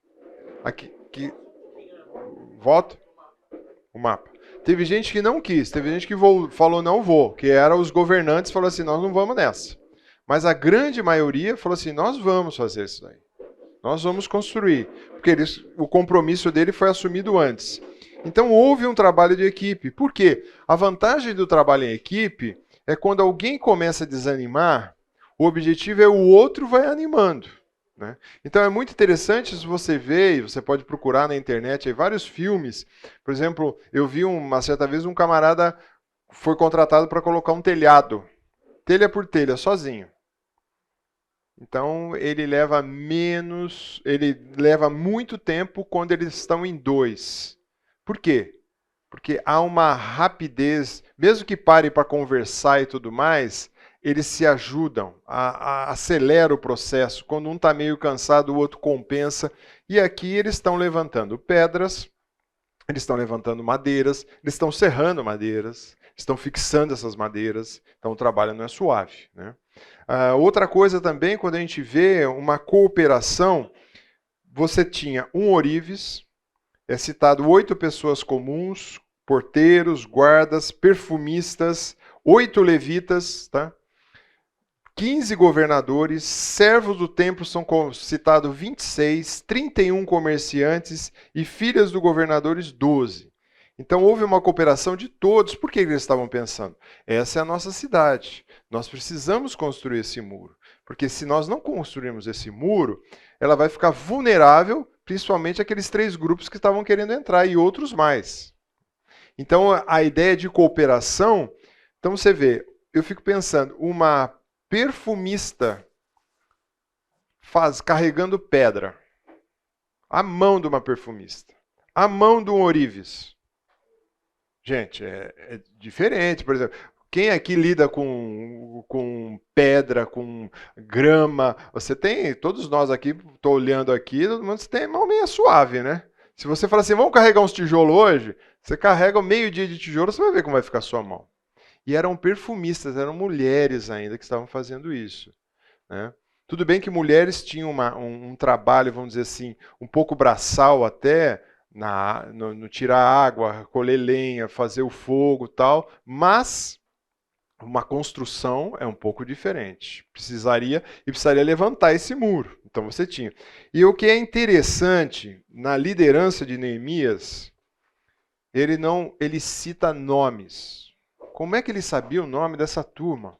Voto? O mapa. Teve gente que não quis, teve gente que falou não vou, que eram os governantes, falou assim, nós não vamos nessa. Mas a grande maioria falou assim, nós vamos fazer isso daí. Nós vamos construir. Porque o compromisso dele foi assumido antes. Então houve um trabalho de equipe. Por quê? A vantagem do trabalho em equipe é quando alguém começa a desanimar, o objetivo é o outro vai animando, né? Então é muito interessante se você vê, você pode procurar na internet aí, vários filmes. Por exemplo, eu vi uma certa vez um camarada foi contratado para colocar um telhado, telha por telha, sozinho. Então ele leva muito tempo quando eles estão em dois. Por quê? Porque há uma rapidez, mesmo que pare para conversar e tudo mais, eles se ajudam, acelera o processo. Quando um está meio cansado, o outro compensa. E aqui eles estão levantando pedras, eles estão levantando madeiras, eles estão serrando madeiras, estão fixando essas madeiras. Então o trabalho não é suave, né? Outra coisa também, quando a gente vê uma cooperação, você tinha um ourives, é citado 8 pessoas comuns, porteiros, guardas, perfumistas, 8 levitas, tá? 15 governadores, servos do templo são citados 26, 31 comerciantes e filhas do governadores 12. Então houve uma cooperação de todos. Por que eles estavam pensando? Essa é a nossa cidade. Nós precisamos construir esse muro. Porque se nós não construirmos esse muro, ela vai ficar vulnerável, principalmente aqueles 3 grupos que estavam querendo entrar e outros mais. Então a ideia de cooperação, então você vê, eu fico pensando, uma perfumista carregando pedra, a mão de uma perfumista, a mão de um ourives. Gente, é diferente, por exemplo. Quem aqui lida com pedra, com grama? Você tem, todos nós aqui, estou olhando aqui, todo mundo tem mão meio suave, né? Se você falar assim, vamos carregar uns tijolos hoje, você carrega meio dia de tijolo, você vai ver como vai ficar a sua mão. E eram perfumistas, eram mulheres ainda que estavam fazendo isso, né? Tudo bem que mulheres tinham um trabalho, vamos dizer assim, um pouco braçal até, no tirar água, colher lenha, fazer o fogo e tal, mas uma construção é um pouco diferente. Precisaria levantar esse muro. Então você tinha. E o que é interessante, na liderança de Neemias, ele cita nomes. Como é que ele sabia o nome dessa turma?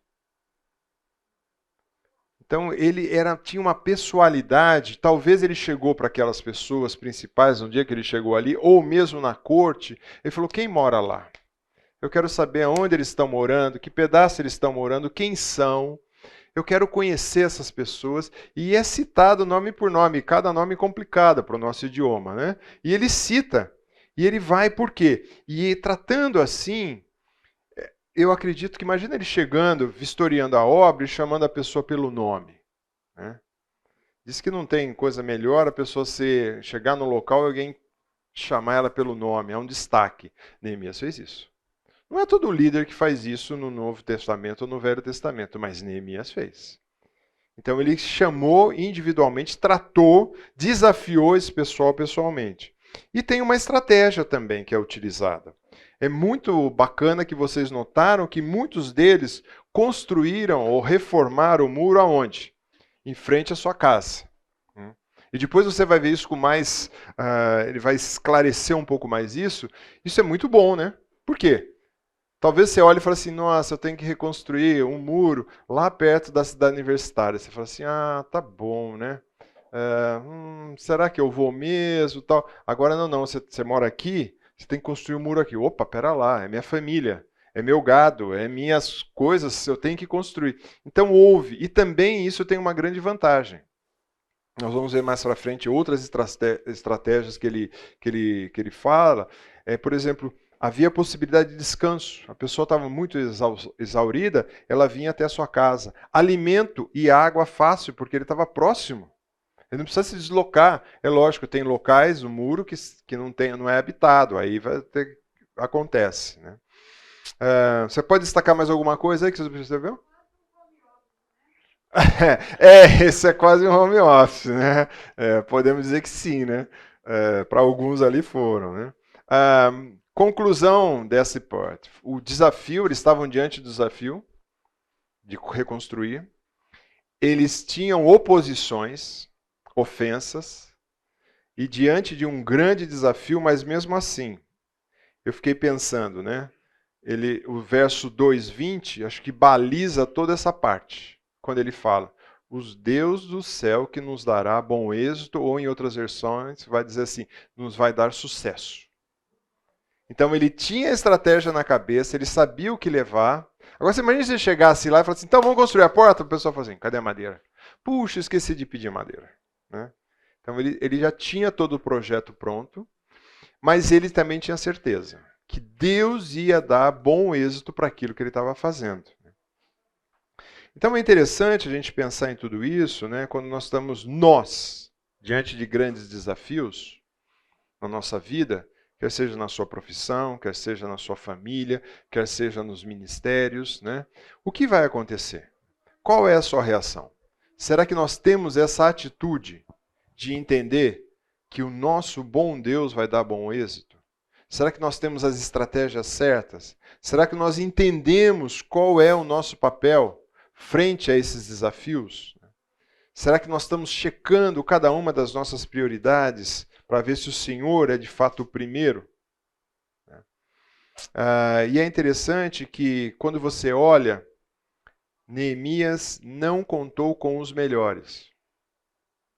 Então ele tinha uma pessoalidade, talvez ele chegou para aquelas pessoas principais no dia que ele chegou ali, ou mesmo na corte, ele falou, quem mora lá? Eu quero saber onde eles estão morando, que pedaço eles estão morando, quem são. Eu quero conhecer essas pessoas. E é citado nome por nome, cada nome complicado para o nosso idioma, né? E ele cita, e ele vai por quê? E tratando assim, eu acredito que, imagina ele chegando, vistoriando a obra e chamando a pessoa pelo nome, né? Diz que não tem coisa melhor a pessoa chegar no local e alguém chamar ela pelo nome, é um destaque. Neemias fez isso. Não é todo líder que faz isso no Novo Testamento ou no Velho Testamento, mas Neemias fez. Então ele chamou individualmente, tratou, desafiou esse pessoal pessoalmente. E tem uma estratégia também que é utilizada. É muito bacana que vocês notaram que muitos deles construíram ou reformaram o muro aonde? Em frente à sua casa. E depois você vai ver isso com mais... ele vai esclarecer um pouco mais isso. Isso é muito bom, né? Por quê? Talvez você olhe e fale assim, nossa, eu tenho que reconstruir um muro lá perto da cidade universitária. Você fala assim, ah, tá bom, né? Será que eu vou mesmo? Tal. Agora não, você mora aqui, você tem que construir um muro aqui. Opa, pera lá, é minha família, é meu gado, é minhas coisas, eu tenho que construir. Então houve, e também isso tem uma grande vantagem. Nós vamos ver mais para frente outras estratégias que ele fala. Por exemplo, havia possibilidade de descanso. A pessoa estava muito exaurida, ela vinha até a sua casa. Alimento e água fácil, porque ele estava próximo. Ele não precisa se deslocar. É lógico, tem locais no muro que não é habitado. Aí acontece. Né? Você pode destacar mais alguma coisa aí que você percebeu? Esse é quase um home office, né? Podemos dizer que sim, né? Para alguns ali foram, né? Conclusão dessa parte. O desafio, eles estavam diante do desafio de reconstruir. Eles tinham oposições, ofensas, e diante de um grande desafio, mas mesmo assim, eu fiquei pensando, né? O verso 2:20, acho que baliza toda essa parte, quando ele fala, os Deus do céu que nos dará bom êxito, ou em outras versões, vai dizer assim, nos vai dar sucesso. Então ele tinha a estratégia na cabeça, ele sabia o que levar. Agora você imagina se ele chegasse lá e falasse assim, então vamos construir a porta? O pessoal fala assim, cadê a madeira? Puxa, esqueci de pedir madeira. Né? Então ele já tinha todo o projeto pronto, mas ele também tinha certeza que Deus ia dar bom êxito para aquilo que ele estava fazendo. Então é interessante a gente pensar em tudo isso, né, quando nós estamos diante de grandes desafios na nossa vida, quer seja na sua profissão, quer seja na sua família, quer seja nos ministérios, né? O que vai acontecer? Qual é a sua reação? Será que nós temos essa atitude de entender que o nosso bom Deus vai dar bom êxito? Será que nós temos as estratégias certas? Será que nós entendemos qual é o nosso papel frente a esses desafios? Será que nós estamos checando cada uma das nossas prioridades para ver se o Senhor é de fato o primeiro? E é interessante que quando você olha, Neemias não contou com os melhores.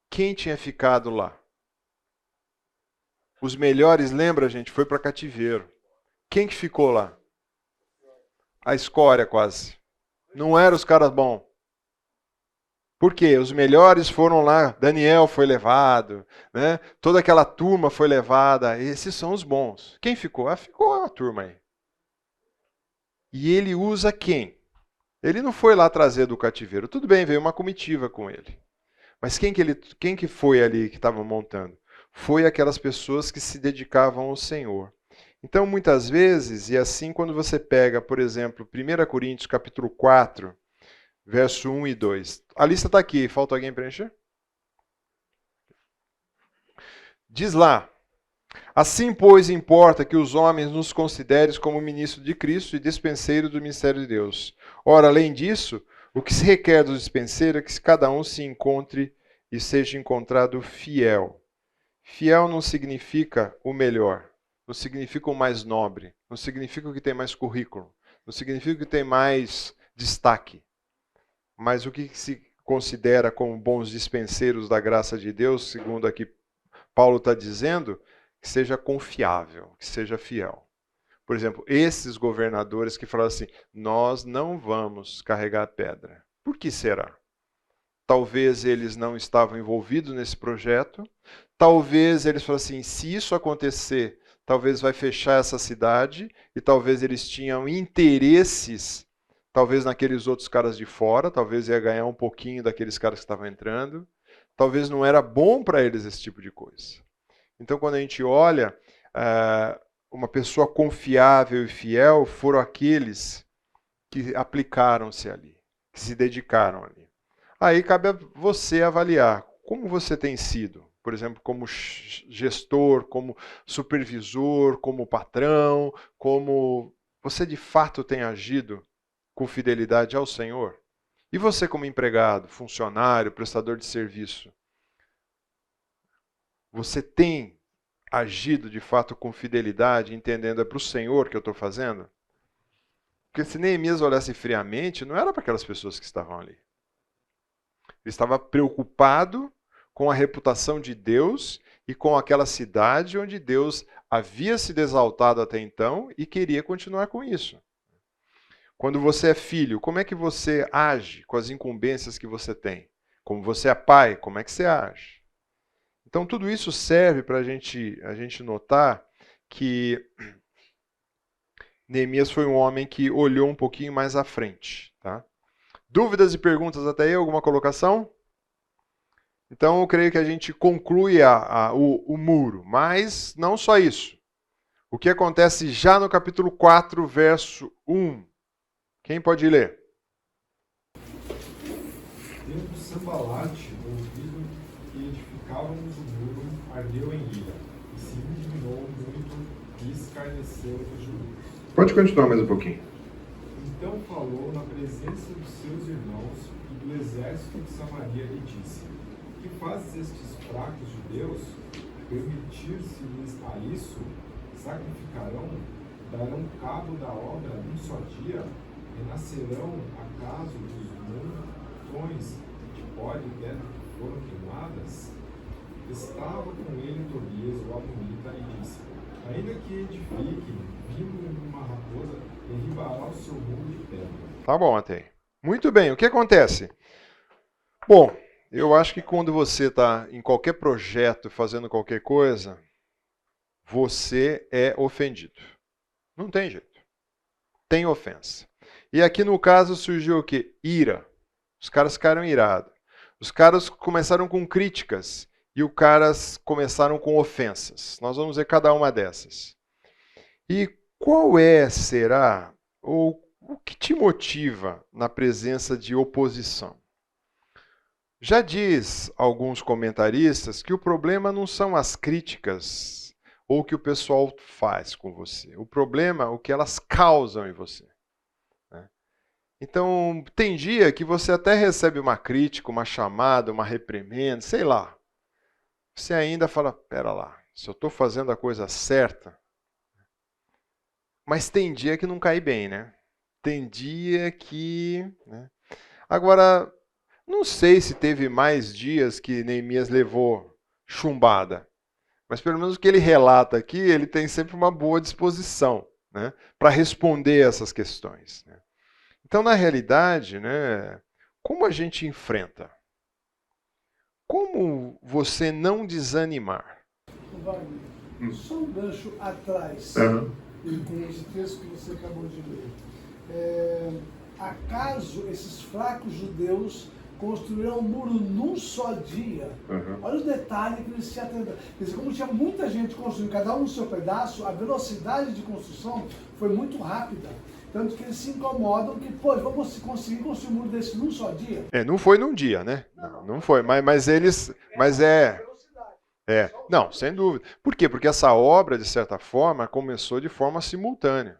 Quem tinha ficado lá? Os melhores, lembra, gente, foi para cativeiro. Quem que ficou lá? A escória quase. Não eram os caras bons. Por quê? Os melhores foram lá, Daniel foi levado, né? Toda aquela turma foi levada, esses são os bons. Quem ficou? Ficou a turma aí. E ele usa quem? Ele não foi lá trazer do cativeiro. Tudo bem, veio uma comitiva com ele. Mas quem que foi ali que estava montando? Foi aquelas pessoas que se dedicavam ao Senhor. Então, muitas vezes, e assim quando você pega, por exemplo, 1 Coríntios capítulo 4, verso 1 e 2. A lista está aqui, falta alguém preencher? Diz lá, assim, pois, importa que os homens nos considerem como ministros de Cristo e dispenseiros do ministério de Deus. Ora, além disso, o que se requer dos dispenseiros é que cada um se encontre e seja encontrado fiel. Fiel não significa o melhor, não significa o mais nobre, não significa o que tem mais currículo, não significa o que tem mais destaque. Mas o que se considera como bons dispenseiros da graça de Deus, segundo aqui Paulo está dizendo, que seja confiável, que seja fiel. Por exemplo, esses governadores que falam assim, nós não vamos carregar pedra, Por que será? Talvez eles não estavam envolvidos nesse projeto. Talvez eles falaram assim, se isso acontecer, talvez vai fechar essa cidade. E talvez eles tinham interesses, talvez naqueles outros caras de fora. Talvez ia ganhar um pouquinho daqueles caras que estavam entrando. Talvez não era bom para eles esse tipo de coisa. Então, quando a gente olha, uma pessoa confiável e fiel foram aqueles que aplicaram-se ali, que se dedicaram ali. Aí cabe a você avaliar como você tem sido, por exemplo, como gestor, como supervisor, como patrão, como você de fato tem agido com fidelidade ao Senhor. E você como empregado, funcionário, prestador de serviço, você tem agido de fato com fidelidade, entendendo é para o Senhor que eu estou fazendo? Porque se Neemias olhasse friamente, não era para aquelas pessoas que estavam ali. Ele estava preocupado com a reputação de Deus e com aquela cidade onde Deus havia se exaltado até então e queria continuar com isso. Quando você é filho, como é que você age com as incumbências que você tem? Como você é pai, como é que você age? Então tudo isso serve para a gente notar que Neemias foi um homem que olhou um pouquinho mais à frente. Tá? Dúvidas e perguntas até aí? Alguma colocação? Então eu creio que a gente conclui o muro, mas não só isso. O que acontece já no capítulo 4, verso 1. Quem pode ler? Tendo Sambalate ouvido que edificávamos o muro, ardeu em ira, e se indignou muito e escarneceu dos judeus. Pode continuar mais um pouquinho. Então falou na presença dos seus irmãos e do exército de Samaria e disse: Que fazes estes fracos judeus? Permitir-se-lhes a isso? Sacrificarão? Darão cabo da obra num só dia? Renascerão acaso dos montões de pó de terra que foram queimadas? Estava com ele Tobias, o amonita, e disse: Ainda que edifiquem, vindo uma raposa, derribará o seu muro de pedra. Tá bom, até. Muito bem, o que acontece? Bom, eu acho que quando você está em qualquer projeto, fazendo qualquer coisa, você é ofendido. Não tem jeito. Tem ofensa. E aqui no caso surgiu o quê? Ira. Os caras ficaram irados. Os caras começaram com críticas e os caras começaram com ofensas. Nós vamos ver cada uma dessas. E qual será, ou o que te motiva na presença de oposição? Já diz alguns comentaristas que o problema não são as críticas ou o que o pessoal faz com você. O problema é o que elas causam em você. Então, tem dia que você até recebe uma crítica, uma chamada, uma reprimenda, sei lá. Você ainda fala, pera lá, se eu estou fazendo a coisa certa. Mas tem dia que não cai bem, né? Tem dia que... né? Agora, não sei se teve mais dias que Neemias levou chumbada. Mas pelo menos o que ele relata aqui, ele tem sempre uma boa disposição, né, para responder essas questões. Né? Então, na realidade, né, como a gente enfrenta? Como você não desanimar? Wagner, só um gancho atrás, tem esse texto que você acabou de ler. Acaso esses fracos judeus construíram um muro num só dia? Olha o detalhe que eles se atenderam. Quer dizer, como tinha muita gente construindo, cada um no seu pedaço, a velocidade de construção foi muito rápida. Tanto que eles se incomodam que, pô, vamos conseguir construir um muro desse num só dia? Não foi num dia, né? Não foi, mas eles... Não, sem dúvida. Por quê? Porque essa obra, de certa forma, começou de forma simultânea.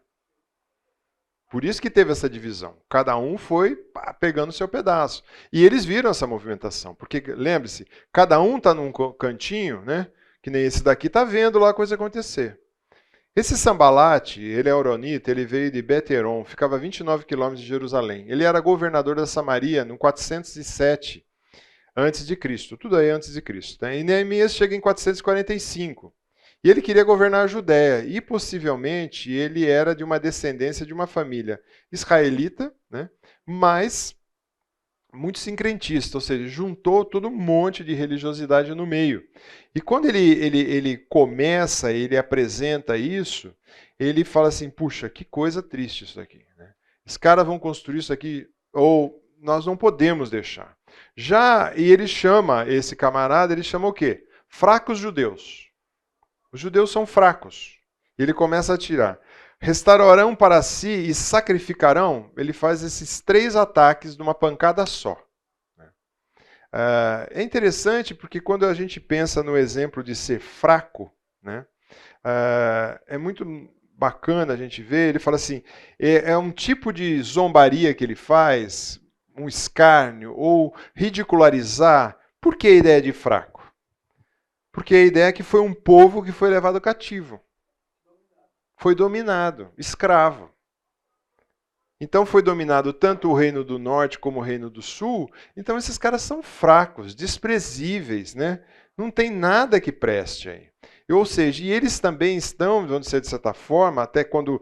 Por isso que teve essa divisão. Cada um foi pegando o seu pedaço. E eles viram essa movimentação. Porque, lembre-se, cada um está num cantinho, né? Que nem esse daqui está vendo lá a coisa acontecer. Esse Sambalate, ele é horonita, ele veio de Bet-Horon, ficava a 29 quilômetros de Jerusalém. Ele era governador da Samaria no 407 a.C., tudo aí antes de Cristo. Né? E Neemias chega em 445. E ele queria governar a Judéia, e possivelmente ele era de uma descendência de uma família israelita, né? Mas muito sincretista, ou seja, juntou todo um monte de religiosidade no meio. E quando ele começa, ele apresenta isso, ele fala assim, puxa, que coisa triste isso aqui. Né? Os caras vão construir isso aqui, ou nós não podemos deixar. E ele chama esse camarada, ele chama o quê? Fracos judeus. Os judeus são fracos. E ele começa a tirar. Restaurarão para si e sacrificarão. Ele faz esses 3 ataques numa pancada só. É interessante porque quando a gente pensa no exemplo de ser fraco, né, é muito bacana a gente ver, ele fala assim, é um tipo de zombaria que ele faz, um escárnio, ou ridicularizar. Por que a ideia de fraco? Porque a ideia é que foi um povo que foi levado cativo. Foi dominado, escravo. Então foi dominado tanto o reino do norte como o reino do sul. Então esses caras são fracos, desprezíveis, né? Não tem nada que preste aí. Ou seja, e eles também estão, vamos dizer de certa forma, até quando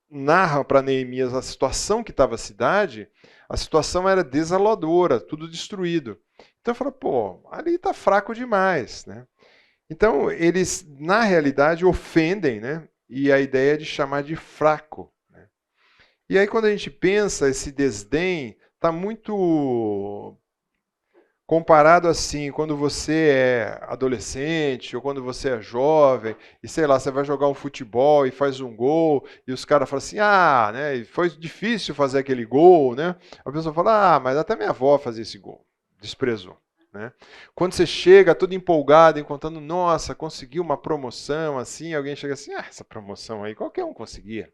narram para Neemias a situação que estava a cidade, a situação era desoladora, tudo destruído. Então fala, pô, ali está fraco demais, né? Então eles, na realidade, ofendem, né? E a ideia é de chamar de fraco. Né? E aí quando a gente pensa, esse desdém está muito comparado assim, quando você é adolescente ou quando você é jovem e sei lá, você vai jogar um futebol e faz um gol e os caras falam assim, né, foi difícil fazer aquele gol, né? A pessoa fala, mas até minha avó fazia esse gol, desprezou. Né? Quando você chega todo empolgado, e contando, nossa, conseguiu uma promoção assim, alguém chega assim, essa promoção aí qualquer um conseguia.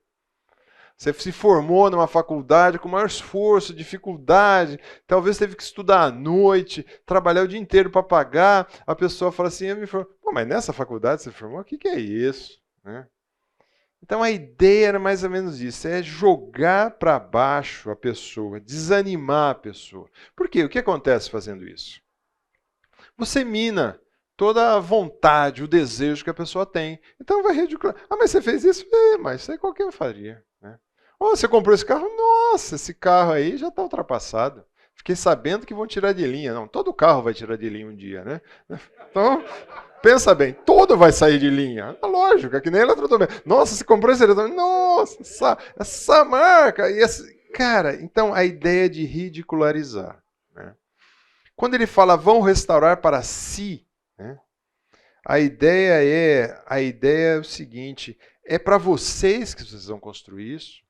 Você se formou numa faculdade com maior esforço, dificuldade, talvez teve que estudar à noite, trabalhar o dia inteiro para pagar, a pessoa fala assim, pô, mas nessa faculdade você formou? O que é isso? Né? Então a ideia era mais ou menos isso, é jogar para baixo a pessoa, desanimar a pessoa. Por quê? O que acontece fazendo isso? Você mina toda a vontade, o desejo que a pessoa tem. Então vai ridicularizar. Mas você fez isso? Mas isso aí qualquer um faria. Né? Ou você comprou esse carro? Nossa, esse carro aí já está ultrapassado. Fiquei sabendo que vão tirar de linha. Não, todo carro vai tirar de linha um dia, né? Então, pensa bem, todo vai sair de linha. Lógico, é que nem eletrodoméstico. Nossa, você comprou esse eletrodoméstico? Nossa, essa marca. Cara, então a ideia de ridicularizar. Né? Quando ele fala vão restaurar para si, né, a ideia é o seguinte, é para vocês que vocês vão construir isso.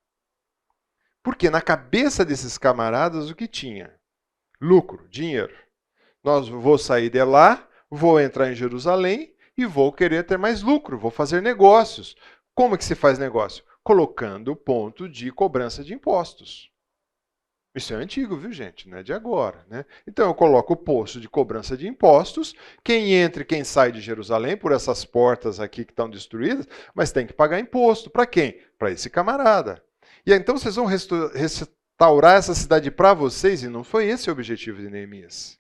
Porque na cabeça desses camaradas o que tinha? Lucro, dinheiro. Vou sair de lá, vou entrar em Jerusalém e vou querer ter mais lucro, vou fazer negócios. Como é que se faz negócio? Colocando ponto de cobrança de impostos. Isso é antigo, viu, gente? Não é de agora. Né? Então eu coloco o posto de cobrança de impostos, quem entra e quem sai de Jerusalém por essas portas aqui que estão destruídas, mas tem que pagar imposto. Para quem? Para esse camarada. E então vocês vão restaurar essa cidade para vocês, e não foi esse o objetivo de Neemias.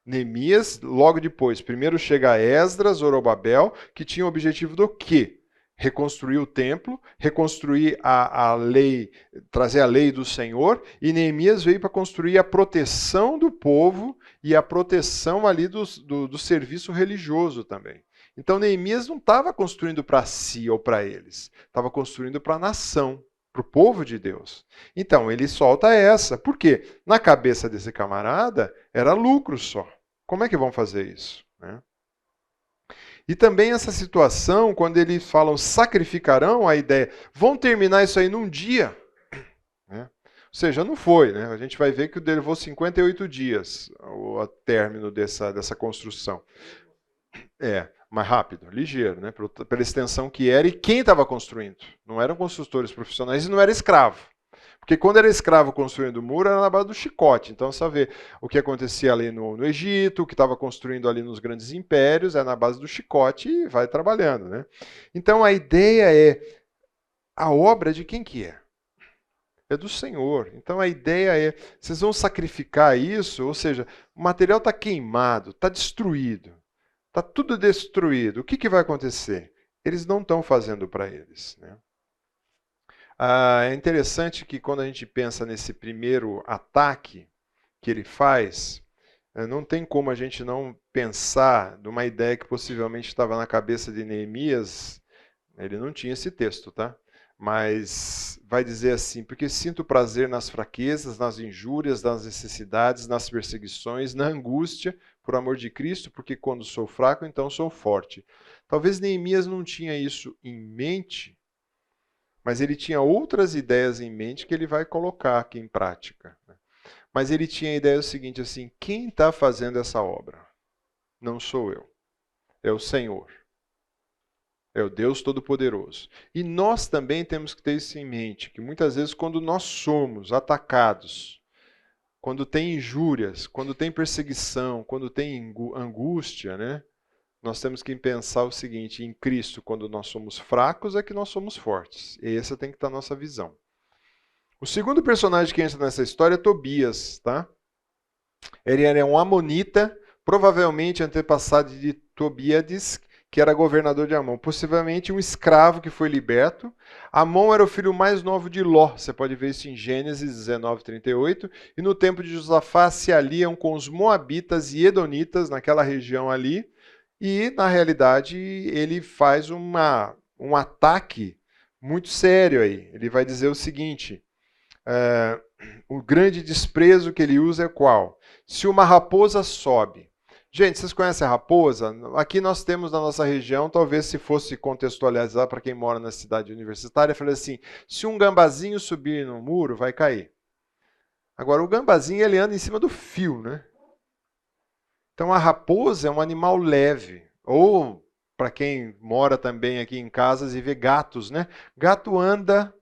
Neemias, logo depois, primeiro chega Esdras, Zorobabel, que tinha o objetivo do quê? Reconstruir o templo, reconstruir a lei, trazer a lei do Senhor, e Neemias veio para construir a proteção do povo e a proteção ali do serviço religioso também. Então Neemias não estava construindo para si ou para eles, estava construindo para a nação, para o povo de Deus. Então ele solta essa, por quê? Na cabeça desse camarada era lucro só. Como é que vão fazer isso? Né? E também essa situação, quando eles falam sacrificarão, a ideia, vão terminar isso aí num dia. Né? Ou seja, não foi. Né? A gente vai ver que levou 58 dias o término dessa construção. Mais rápido, ligeiro, né? Pela extensão que era e quem estava construindo. Não eram construtores profissionais e não era escravo. Porque quando era escravo construindo o muro, era na base do chicote. Então, você vê o que acontecia ali no Egito, o que estava construindo ali nos grandes impérios, é na base do chicote e vai trabalhando. Né? Então, a ideia é, a obra de quem que é? É do Senhor. Então, a ideia é, vocês vão sacrificar isso, ou seja, o material está queimado, está destruído, está tudo destruído. O que vai acontecer? Eles não estão fazendo para eles. Né? É interessante que quando a gente pensa nesse primeiro ataque, que ele faz, não tem como a gente não pensar numa ideia que possivelmente estava na cabeça de Neemias. Ele não tinha esse texto, tá? Mas vai dizer assim: porque sinto prazer nas fraquezas, nas injúrias, nas necessidades, nas perseguições, na angústia, por amor de Cristo, porque quando sou fraco, então sou forte. Talvez Neemias não tinha isso em mente, mas ele tinha outras ideias em mente que ele vai colocar aqui em prática. Mas ele tinha a ideia seguinte, assim: quem está fazendo essa obra? Não sou eu, é o Senhor. É o Deus Todo-Poderoso. E nós também temos que ter isso em mente, que muitas vezes quando nós somos atacados, quando tem injúrias, quando tem perseguição, quando tem angústia, né? Nós temos que pensar o seguinte: em Cristo, quando nós somos fracos, é que nós somos fortes. E essa tem que estar a nossa visão. O segundo personagem que entra nessa história é Tobias, tá? Ele era um amonita, provavelmente antepassado de Tobíades, que era governador de Amon, possivelmente um escravo que foi liberto. Amon era o filho mais novo de Ló, você pode ver isso em Gênesis 19:38, e no tempo de Josafá se aliam com os moabitas e edonitas naquela região ali, e na realidade ele faz um ataque muito sério aí. Ele vai dizer o seguinte: o grande desprezo que ele usa é qual? Se uma raposa sobe. Gente, vocês conhecem a raposa? Aqui nós temos na nossa região, talvez se fosse contextualizar para quem mora na cidade universitária, falei assim: se um gambazinho subir no muro, vai cair. Agora, o gambazinho ele anda em cima do fio, né? Então a raposa é um animal leve. Ou, para quem mora também aqui em casas e vê gatos, né? Gato anda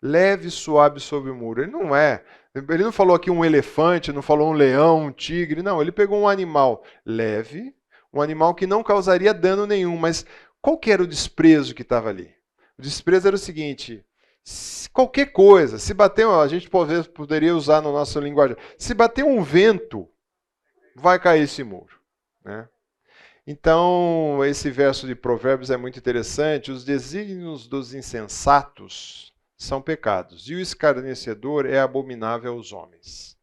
leve e suave sobre o muro. Ele não falou aqui um elefante, não falou um leão, um tigre. Não, ele pegou um animal leve, um animal que não causaria dano nenhum. Mas qual que era o desprezo que estava ali? O desprezo era o seguinte: qualquer coisa, se bater, a gente poderia usar no nosso linguagem, se bater um vento, vai cair esse muro, né? Então, esse verso de Provérbios é muito interessante. Os desígnios dos insensatos são pecados, e o escarnecedor é abominável aos homens.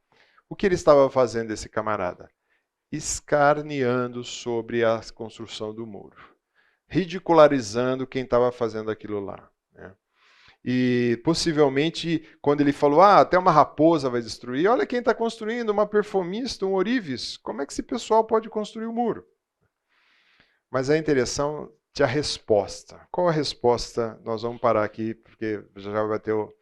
O que ele estava fazendo, esse camarada? Escarneando sobre a construção do muro, ridicularizando quem estava fazendo aquilo lá, né? E possivelmente, quando ele falou, até uma raposa vai destruir, olha quem está construindo, uma perfumista, um ourives, como é que esse pessoal pode construir o muro? Mas é interessante a resposta. Qual a resposta? Nós vamos parar aqui, porque já vai ter o...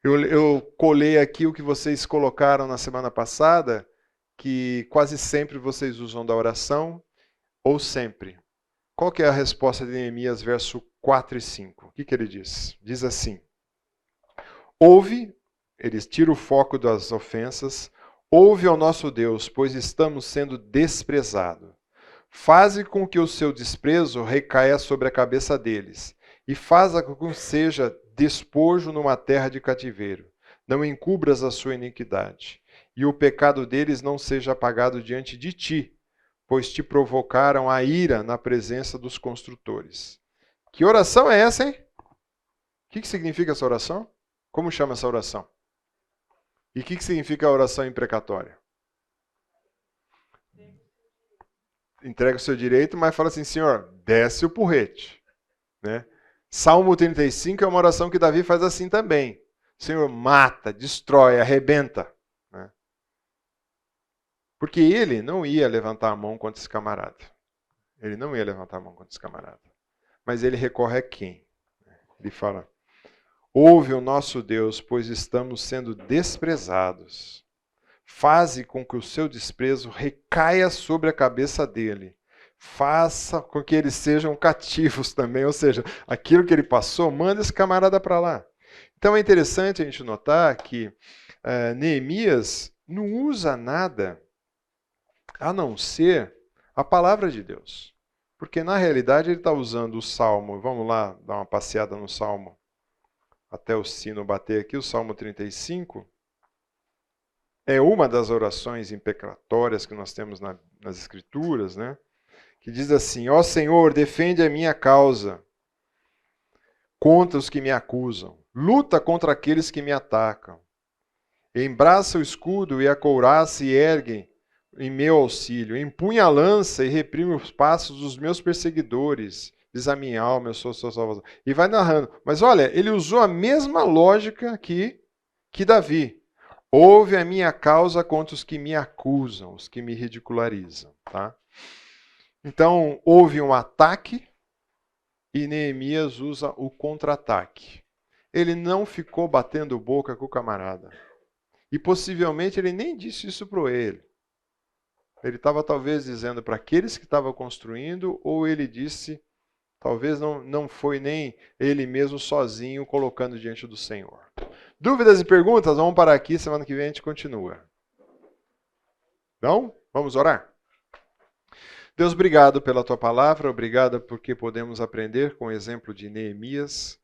Eu colei aqui o que vocês colocaram na semana passada, que quase sempre vocês usam da oração, ou sempre. Qual que é a resposta de Neemias, verso 4 e 5? O que ele diz? Diz assim: ouve, eles tiram o foco das ofensas, ouve ao nosso Deus, pois estamos sendo desprezados. Faze com que o seu desprezo recaia sobre a cabeça deles, e faça com que seja despojo numa terra de cativeiro. Não encubras a sua iniquidade, e o pecado deles não seja apagado diante de ti, pois te provocaram a ira na presença dos construtores. Que oração é essa, hein? O que significa essa oração? Como chama essa oração? E o que significa a oração imprecatória? Entrega o seu direito, mas fala assim: Senhor, desce o porrete, né? Salmo 35 é uma oração que Davi faz assim também. Senhor, mata, destrói, arrebenta, né? Porque ele não ia levantar a mão contra esse camarada. Ele não ia levantar a mão contra esse camarada. Mas ele recorre a quem? Ele fala: ouve o nosso Deus, pois estamos sendo desprezados. Faze com que o seu desprezo recaia sobre a cabeça dele. Faça com que eles sejam cativos também. Ou seja, aquilo que ele passou, manda esse camarada para lá. Então é interessante a gente notar que Neemias não usa nada a não ser a palavra de Deus. Porque na realidade ele está usando o Salmo. Vamos lá dar uma passeada no Salmo, até o sino bater aqui, o Salmo 35. É uma das orações imprecatórias que nós temos nas Escrituras, né? Que diz assim: ó Senhor, defende a minha causa contra os que me acusam. Luta contra aqueles que me atacam. Embraça o escudo e a couraça e erguem em meu auxílio. Empunha a lança e reprime os passos dos meus perseguidores. Diz a minha alma, eu sou seu salvador. E vai narrando. Mas olha, ele usou a mesma lógica que Davi. Ouve a minha causa contra os que me acusam, os que me ridicularizam. Tá? Então, houve um ataque e Neemias usa o contra-ataque. Ele não ficou batendo boca com o camarada. E possivelmente ele nem disse isso para ele. Ele estava talvez dizendo para aqueles que estavam construindo, ou ele disse, talvez não foi nem ele mesmo sozinho colocando diante do Senhor. Dúvidas e perguntas? Vamos parar aqui, semana que vem a gente continua. Não? Vamos orar? Deus, obrigado pela tua palavra, obrigado porque podemos aprender com o exemplo de Neemias.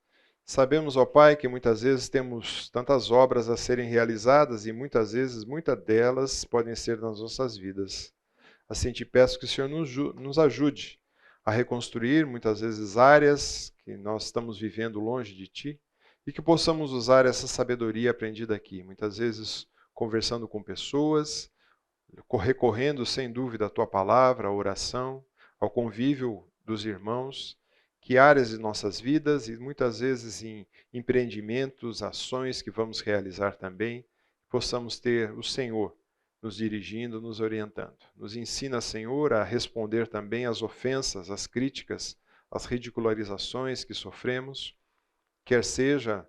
Sabemos, ó Pai, que muitas vezes temos tantas obras a serem realizadas e muitas vezes, muitas delas podem ser nas nossas vidas. Assim te peço que o Senhor nos ajude a reconstruir muitas vezes áreas que nós estamos vivendo longe de Ti e que possamos usar essa sabedoria aprendida aqui, muitas vezes conversando com pessoas, recorrendo sem dúvida à Tua palavra, à oração, ao convívio dos irmãos, que áreas de nossas vidas e muitas vezes em empreendimentos, ações que vamos realizar também, possamos ter o Senhor nos dirigindo, nos orientando. Nos ensina, Senhor, a responder também às ofensas, às críticas, às ridicularizações que sofremos, quer seja,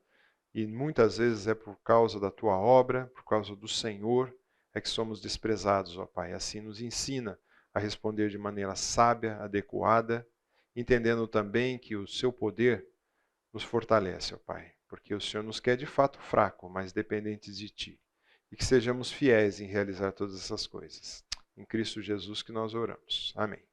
e muitas vezes é por causa da Tua obra, por causa do Senhor, é que somos desprezados, ó Pai. Assim nos ensina a responder de maneira sábia, adequada, entendendo também que o Seu poder nos fortalece, ó Pai, porque o Senhor nos quer de fato fraco, mas dependentes de Ti, e que sejamos fiéis em realizar todas essas coisas. Em Cristo Jesus que nós oramos. Amém.